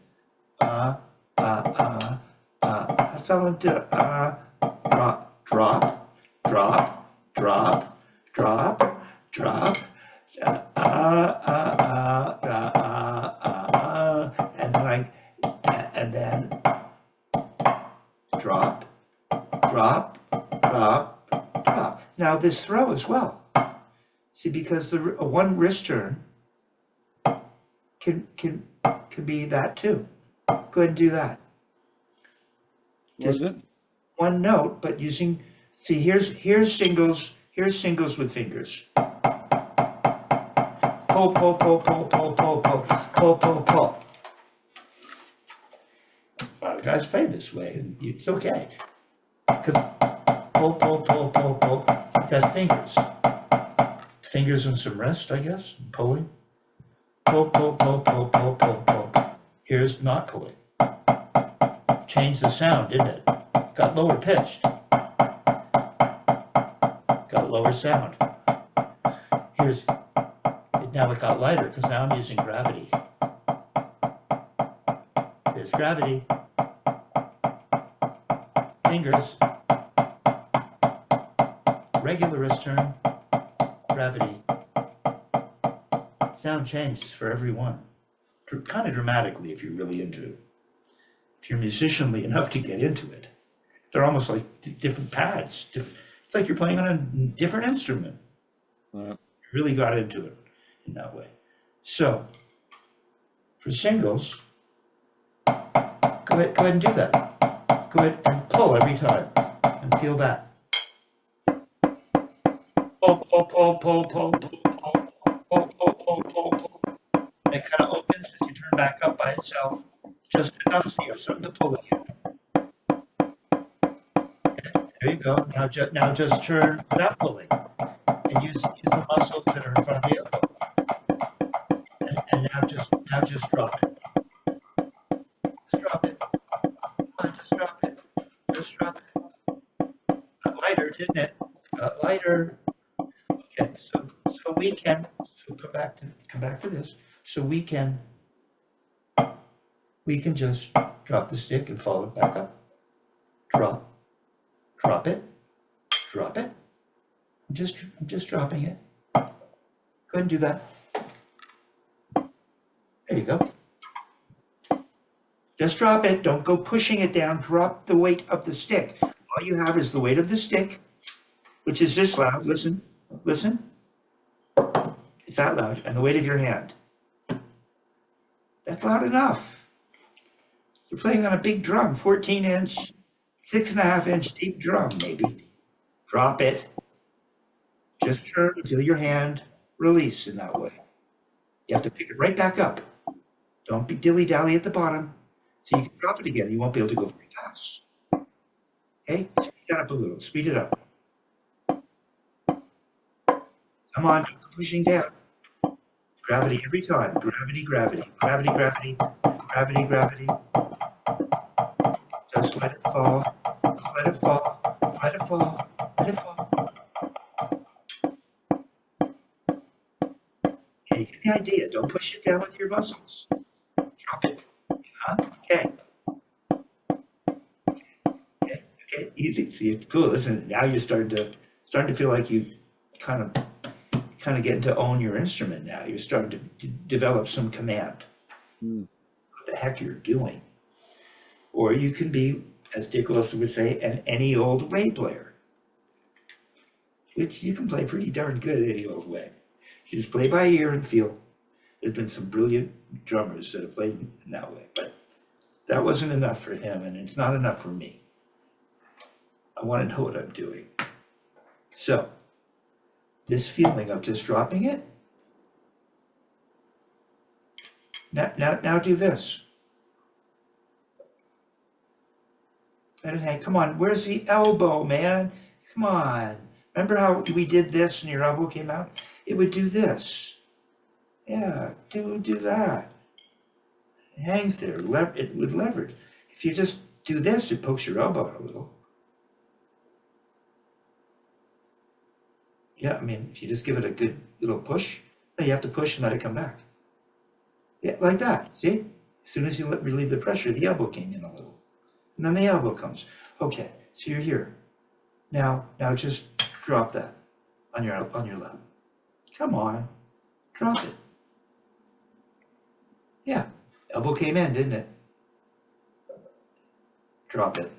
I fell into drop, drop, drop, drop, drop, drop, and then drop, drop, drop, drop. Now this throw as well. See, because the one wrist turn can be that too. Go ahead and do that. What is it? One note, but using. See, here's singles with fingers. pull, pull, pull, pull, pull, pull, pull, pull, pull, pull. A lot of guys play this way, and it's okay. Because pull, pull, pull, pull, pull, that's fingers. Fingers and some wrist, I guess, pulling. Pull, pull, pull, pull, pull, pull, pull. Here's not pulling. Changed the sound, didn't it? Got lower pitched. Got lower sound. Here's, now it got lighter because now I'm using gravity. There's gravity. Fingers. Regular wrist turn. Gravity. Sound changes for every one. Kind of dramatically if you're really into it. If you're musicianly enough to get into it. They're almost like different pads. It's like you're playing on a different instrument. Right. You really got into it in that way. So, for singles, go ahead and do that. Go ahead and pull every time and feel that. Pull, pull, pull, pull, pull, pull, pull, pull, pull, pull, pull, pull. And it kind of opens as you turn back up by itself, just enough so you have something to pull again. Okay, there you go. Now just turn without pulling, and use the muscles that are in front of the elbow. And now just drop it. Just drop it. Just drop it. Just drop it. Got lighter, didn't it? Got lighter. Okay, so we can come back to this. So we can just drop the stick and follow it back up. Drop it, drop it. I'm just dropping it. Go ahead and do that. There you go. Just drop it. Don't go pushing it down. Drop the weight of the stick. All you have is the weight of the stick, which is this loud. Listen, listen. It's that loud. And the weight of your hand. That's loud enough. You're playing on a big drum, 14-inch, 6.5-inch deep drum, maybe. Drop it. Just turn, feel your hand release in that way. You have to pick it right back up. Don't be dilly-dally at the bottom. So you can drop it again. You won't be able to go very fast. Okay? Speed it up a little. Speed it up. Come on, don't go pushing down. Gravity every time. Gravity, gravity. Gravity, gravity. Gravity, gravity. Just let it fall. Just let it fall. Let it fall. Let it fall. Okay, you get the idea. Don't push it down with your muscles. Drop it. Huh? Okay. Okay. Easy. See, it's cool. Listen, now you're starting to feel like you kind of getting to own your instrument now. You're starting to develop some command. What the heck you're doing. Or you can be, as Dick Wilson would say, an any old way player. Which you can play pretty darn good any old way. You just play by ear and feel. There's been some brilliant drummers that have played in that way. But that wasn't enough for him, and it's not enough for me. I want to know what I'm doing. So, this feeling of just dropping it. Now do this. And hey, come on, where's the elbow, man? Come on. Remember how we did this and your elbow came out? It would do this. Yeah, do that. It hangs there. It would leverage. If you just do this, it pokes your elbow out a little. Yeah, I mean, if you just give it a good little push, then you have to push and let it come back. Yeah, like that. See? As soon as you relieve the pressure, the elbow came in a little. And then the elbow comes. Okay, so you're here. Now just drop that on your lap. Come on, drop it. Yeah, elbow came in, didn't it? Drop it.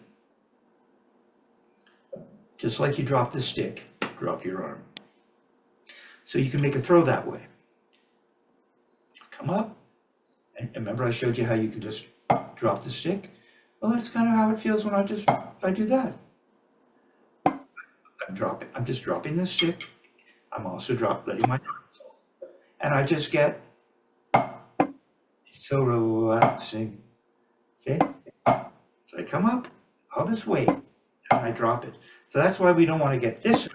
Just like you drop the stick, drop your arm. So you can make a throw that way. Come up. And remember I showed you how you can just drop the stick? Well, that's kind of how it feels when I do that. I'm just dropping the stick. I'm also letting my arm fall. And I just get so relaxing. See? So I come up, all this weight, and I drop it. So that's why we don't want to get this.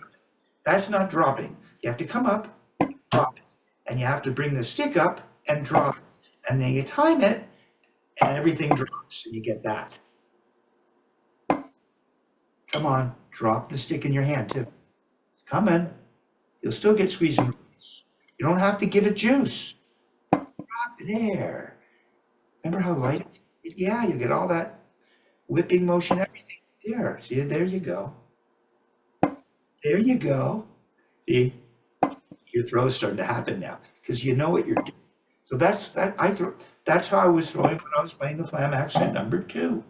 That's not dropping. You have to come up, drop it. And you have to bring the stick up and drop it. And then you time it, and everything drops, and you get that. Come on, drop the stick in your hand, too. Come in. You'll still get squeezing release. You don't have to give it juice. Drop it there. Remember how light it is? Yeah, you get all that whipping motion, everything. There. See, there you go. There you go. See, your throw's starting to happen now because you know what you're doing. So that's that. That's how I was throwing when I was playing the Flam accent number 2.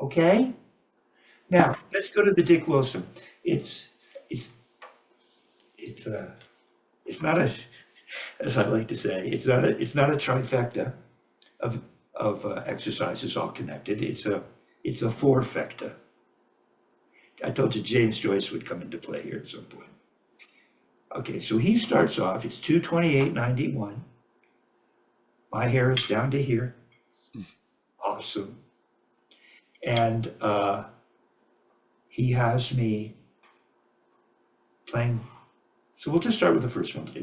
Okay. Now let's go to the Dick Wilson. It's not a, as I like to say, it's not a trifecta of exercises all connected. It's a fourfecta. I told you James Joyce would come into play here at some point. Okay, so he starts off, it's 228.91. My hair is down to here. Awesome. And he has me playing. So we'll just start with the first one today.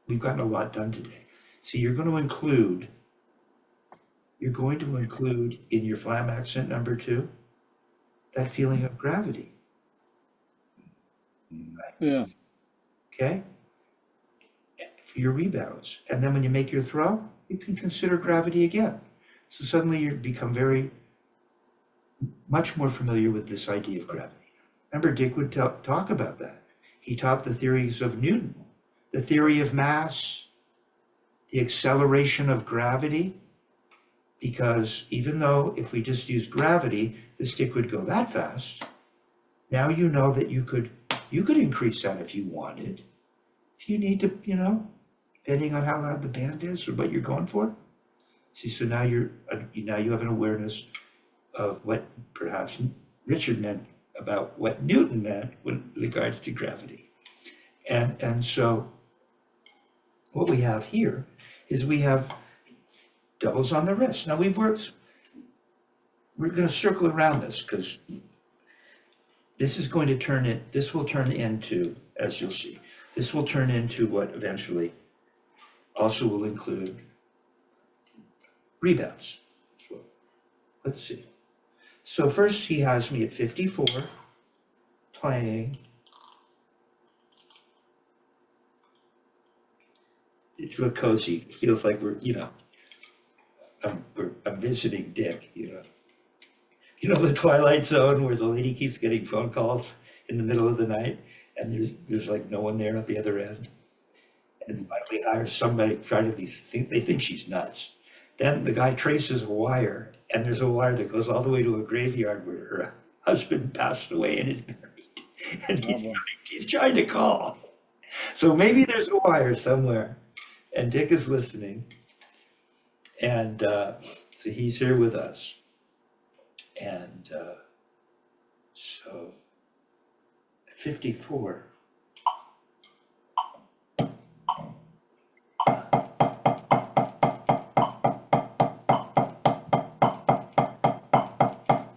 We've gotten a lot done today. So you're going to include in your Flam accent number 2 that feeling of gravity. Yeah. Okay? For your rebounds. And then when you make your throw, you can consider gravity again. So suddenly you become much more familiar with this idea of gravity. Remember, Dick would talk about that. He taught the theories of Newton, the theory of mass, the acceleration of gravity, because even though if we just use gravity, the stick would go that fast, now you know that you could increase that if you wanted. If you need to, depending on how loud the band is or what you're going for. See, so now you have an awareness of what perhaps Richard meant about what Newton meant with regards to gravity. And so what we have here is we have doubles on the wrist. Now we're going to circle around this because this will turn into, as you'll see, this will turn into what eventually also will include rebounds. So let's see. So first he has me at 54 playing. It's real cozy. It feels like I'm visiting Dick, the Twilight Zone where the lady keeps getting phone calls in the middle of the night and there's like no one there at the other end. And finally hires somebody, they think she's nuts. Then the guy traces a wire and there's a wire that goes all the way to a graveyard where her husband passed away and is buried. And he's trying to call. So maybe there's a wire somewhere and Dick is listening. And so he's here with us. And so at 54,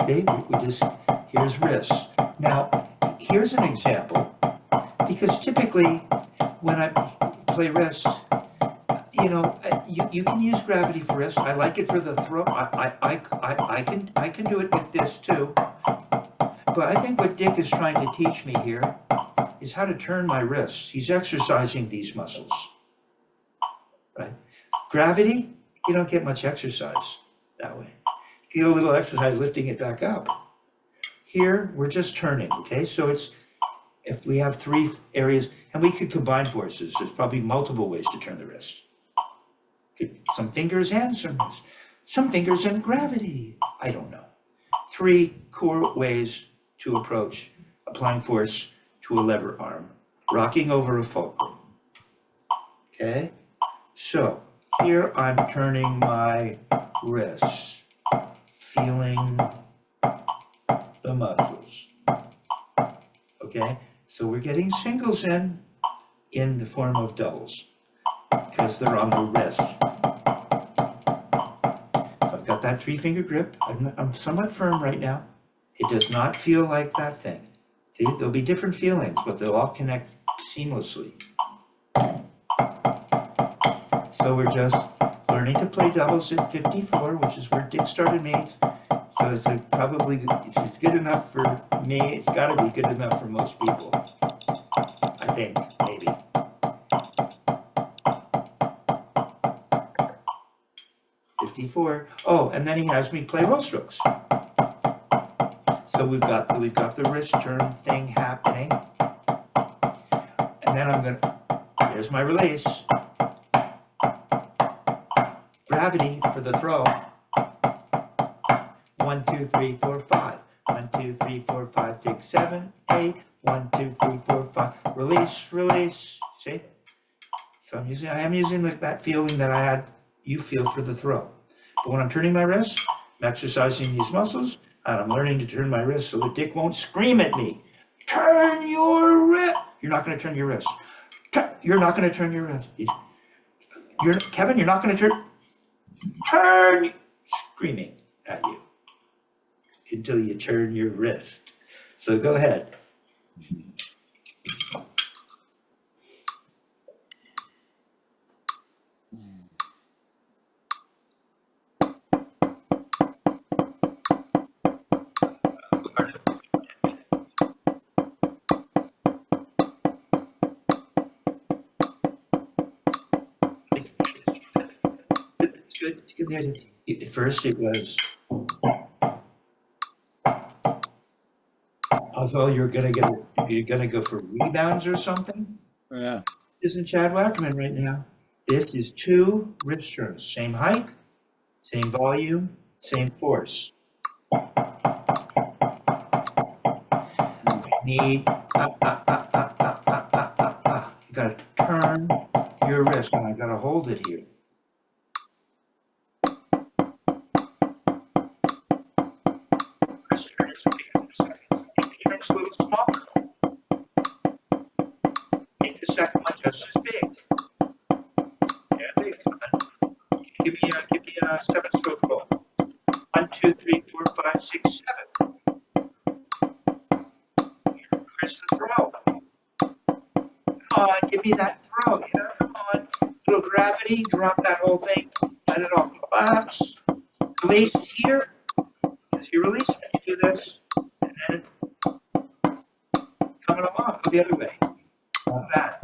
okay, here's wrist. Now, here's an example, because typically when I play wrist, you can use gravity for wrist. I like it for the throw. I can do it with this too. But I think what Dick is trying to teach me here is how to turn my wrists. He's exercising these muscles, right? Gravity, you don't get much exercise that way. You get a little exercise lifting it back up. Here, we're just turning, okay? So if we have 3 areas, and we could combine forces, there's probably multiple ways to turn the wrist. Some fingers and some fingers and gravity. I don't know. 3 core ways to approach applying force to a lever arm, rocking over a fulcrum. Okay? So here I'm turning my wrist, feeling the muscles. Okay? So we're getting singles in in the form of doubles because they're on the wrist. So I've got that 3-finger grip. I'm somewhat firm right now. It does not feel like that thing. See, there'll be different feelings, but they'll all connect seamlessly. So we're just learning to play doubles at 54, which is where Dick started me. So it's probably, if it's good enough for me, it's got to be good enough for most people. I think, maybe. Oh, and then he has me play roll strokes. So we've got the wrist turn thing happening. And then I'm gonna, here's my release. Gravity for the throw. 1, 2, 3, 4, 5. 1, 2, 3, 4, 5, 6, 7, 8. 1, 2, 3, 4, 5. Release, release. See? So I am using that feeling that I had you feel for the throw. But when I'm turning my wrist, I'm exercising these muscles, and I'm learning to turn my wrist so that Dick won't scream at me. Turn your wrist. You're not going to turn your wrist. You're not going to turn your wrist. Kevin, you're not going to turn, screaming at you until you turn your wrist. So go ahead. At first it was, although you're gonna go for rebounds or something. Yeah. This isn't Chad Wackerman right now. This is 2 wrist turns, same height, same volume, same force. You need, you gotta turn your wrist, and I gotta hold it here. Second one just as big. Yeah, big. Give me a 7-stroke roll. 1, 2, 3, 4, 5, 6, 7. Here's the throw. Come on, give me that throw. Yeah, come on. Little gravity, drop that whole thing. Let it off the box. Release here. As you release it, you do this, and then coming along the other way. Like that.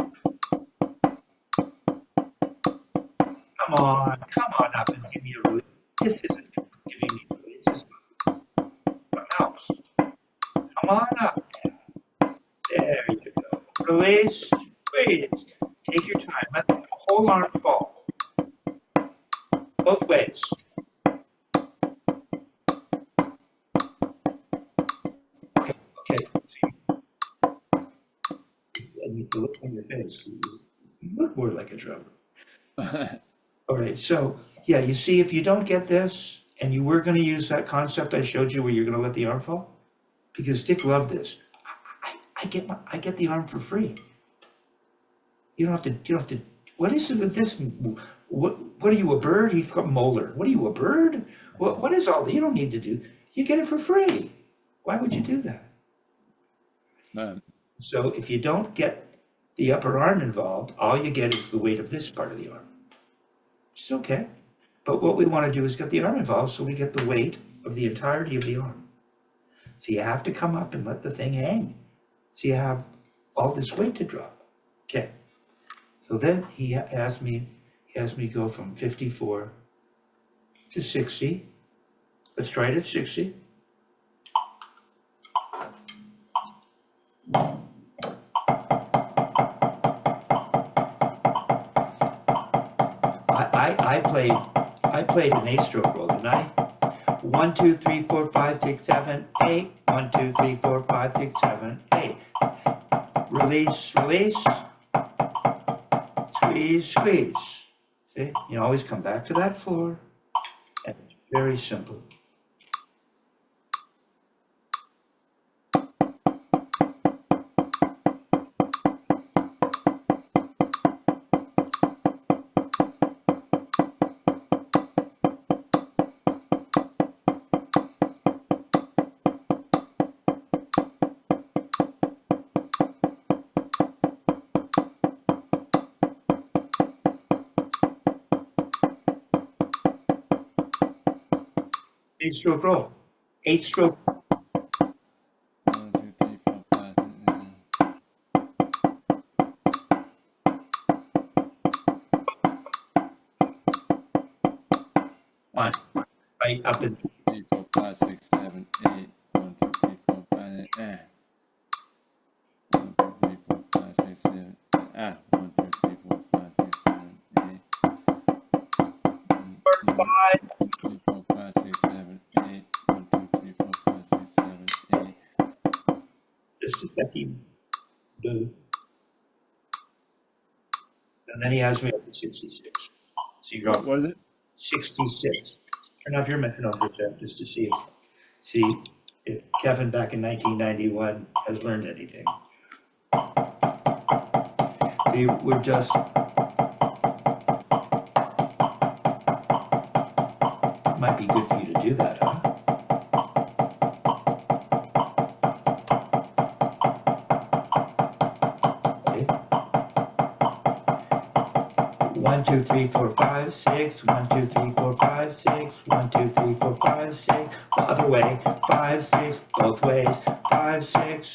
Come on up and give me a release. This isn't giving me a release. This is something else. Come on up. There you go. Release. Wait. Take your time. Let the whole arm fall. Both ways. Okay. I need to look on your face. You look more like a drummer. All right, so yeah, you see, if you don't get this, and you were going to use that concept I showed you where you're going to let the arm fall, because Dick loved this. I get the arm for free. You don't have to. What is it with this? What are you, a bird? He's got molar. What are you, a bird? What is all that? You don't need to do. You get it for free. Why would you do that? Man. So if you don't get the upper arm involved, all you get is the weight of this part of the arm. It's okay. But what we want to do is get the arm involved so we get the weight of the entirety of the arm. So you have to come up and let the thing hang. So you have all this weight to drop. Okay. So then he has me go from 54 to 60. Let's try it at 60. I played an 8-stroke roll, didn't I? 1, 2, 3, 4, 5, 6, 7, 8. 1, 2, 3, 4, 5, 6, 7, 8. Release, release. Squeeze, squeeze. See? You always come back to that floor. And it's very simple. 8-stroke roll. 8-stroke. 1, 2, 3, 4, 5. On. Right up in 3, 4, 5, 6, 7, 8. 1, 2, 3, 4, 5. 1, 2, 3, 4, 5, 6, 7. 1, 2, 3, 4, 5, 6, 7, 8. 5. 3, 4, 5, 6, 7, 8. 1, 2, 3, 4, 5, 6, 7, 8. Just a second. Boo. And then he has me up to 66. So you're up What is it? 66. Turn off your metronome for a second just to see if Kevin back in 1991 has learned anything. We're just might be good for you to do that, huh? Okay. 1, 2, 3, 4, 5, 6. 1, 2, 3, 4, 5, 6. 1, 2, 3, 4, 5, 6. The other way. 5, 6. Both ways. 5, 6.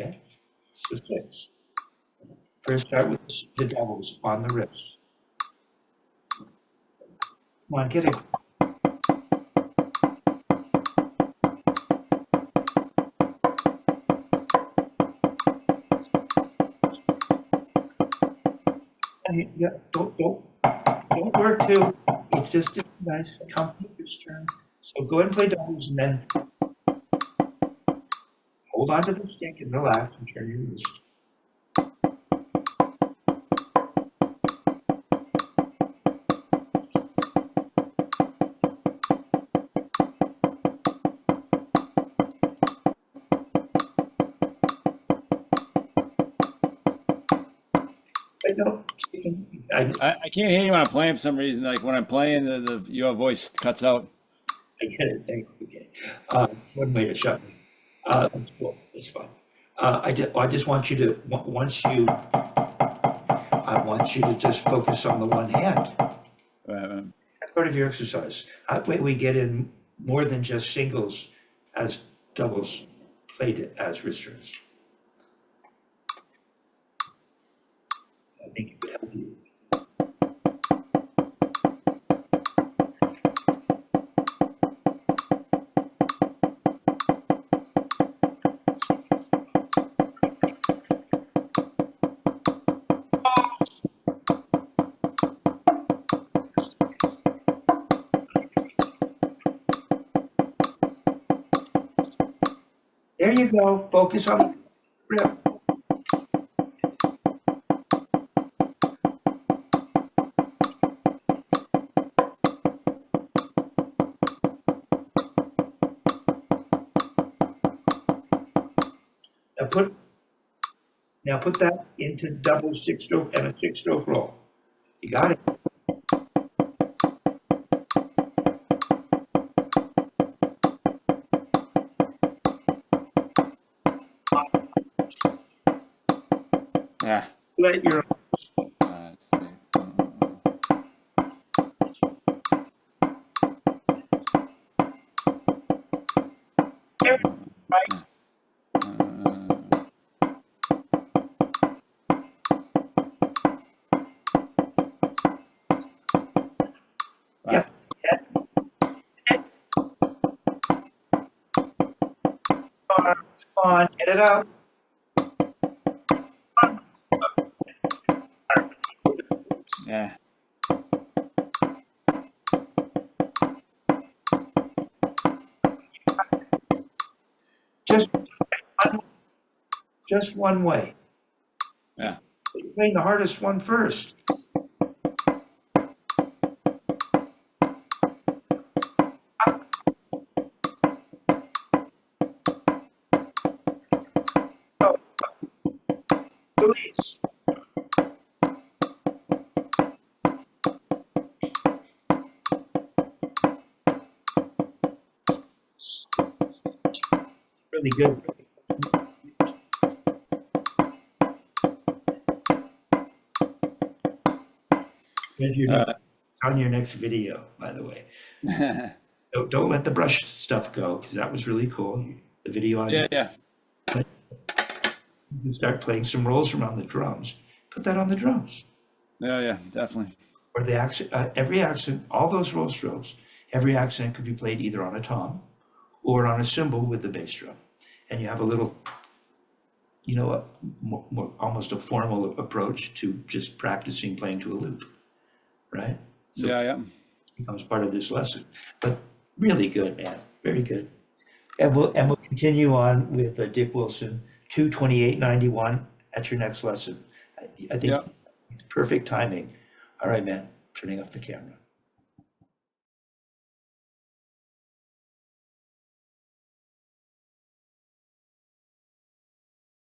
Okay. So 6. First, start with the doubles on the wrist. Come on, get it. Yeah, don't work too. It's just a nice, comfy turn. So go ahead and play doubles, and then hold on to the stick and relax and turn your wrist. I can't hear you when I'm playing for some reason. Like when I'm playing, your voice cuts out. I get it. Thank you. Okay. It's one way to shut me. That's cool. That's fine. I just want you to I want you to just focus on the one hand. Right. That's part of your exercise. That way we get in more than just singles as doubles played as wrist turns. I think it would help you. There you go. Focus on the grip. Now put that into double 6-stroke and a 6-stroke roll. You got it. Yeah. Let your Let's see. right. Yeah. Come on, get it out. Yeah. Just one way. Yeah. You're playing the hardest one first. Release. Really good. Here's your on your next video. Bye. the way. Don't let the brush stuff go, because that was really cool. The video on Yeah. you can start playing some rolls around the drums. Put that on the drums. Yeah, definitely. Or the accent, every accent, all those roll strokes, every accent could be played either on a tom or on a cymbal with the bass drum. And you have a little, a more, almost a formal approach to just practicing playing to a loop, right? So Yeah. it becomes part of this lesson. But really good, man. Very good. And we'll continue on with Dick Wilson, 22891 at your next lesson. I think Yeah. perfect timing. All right, man. Turning off the camera.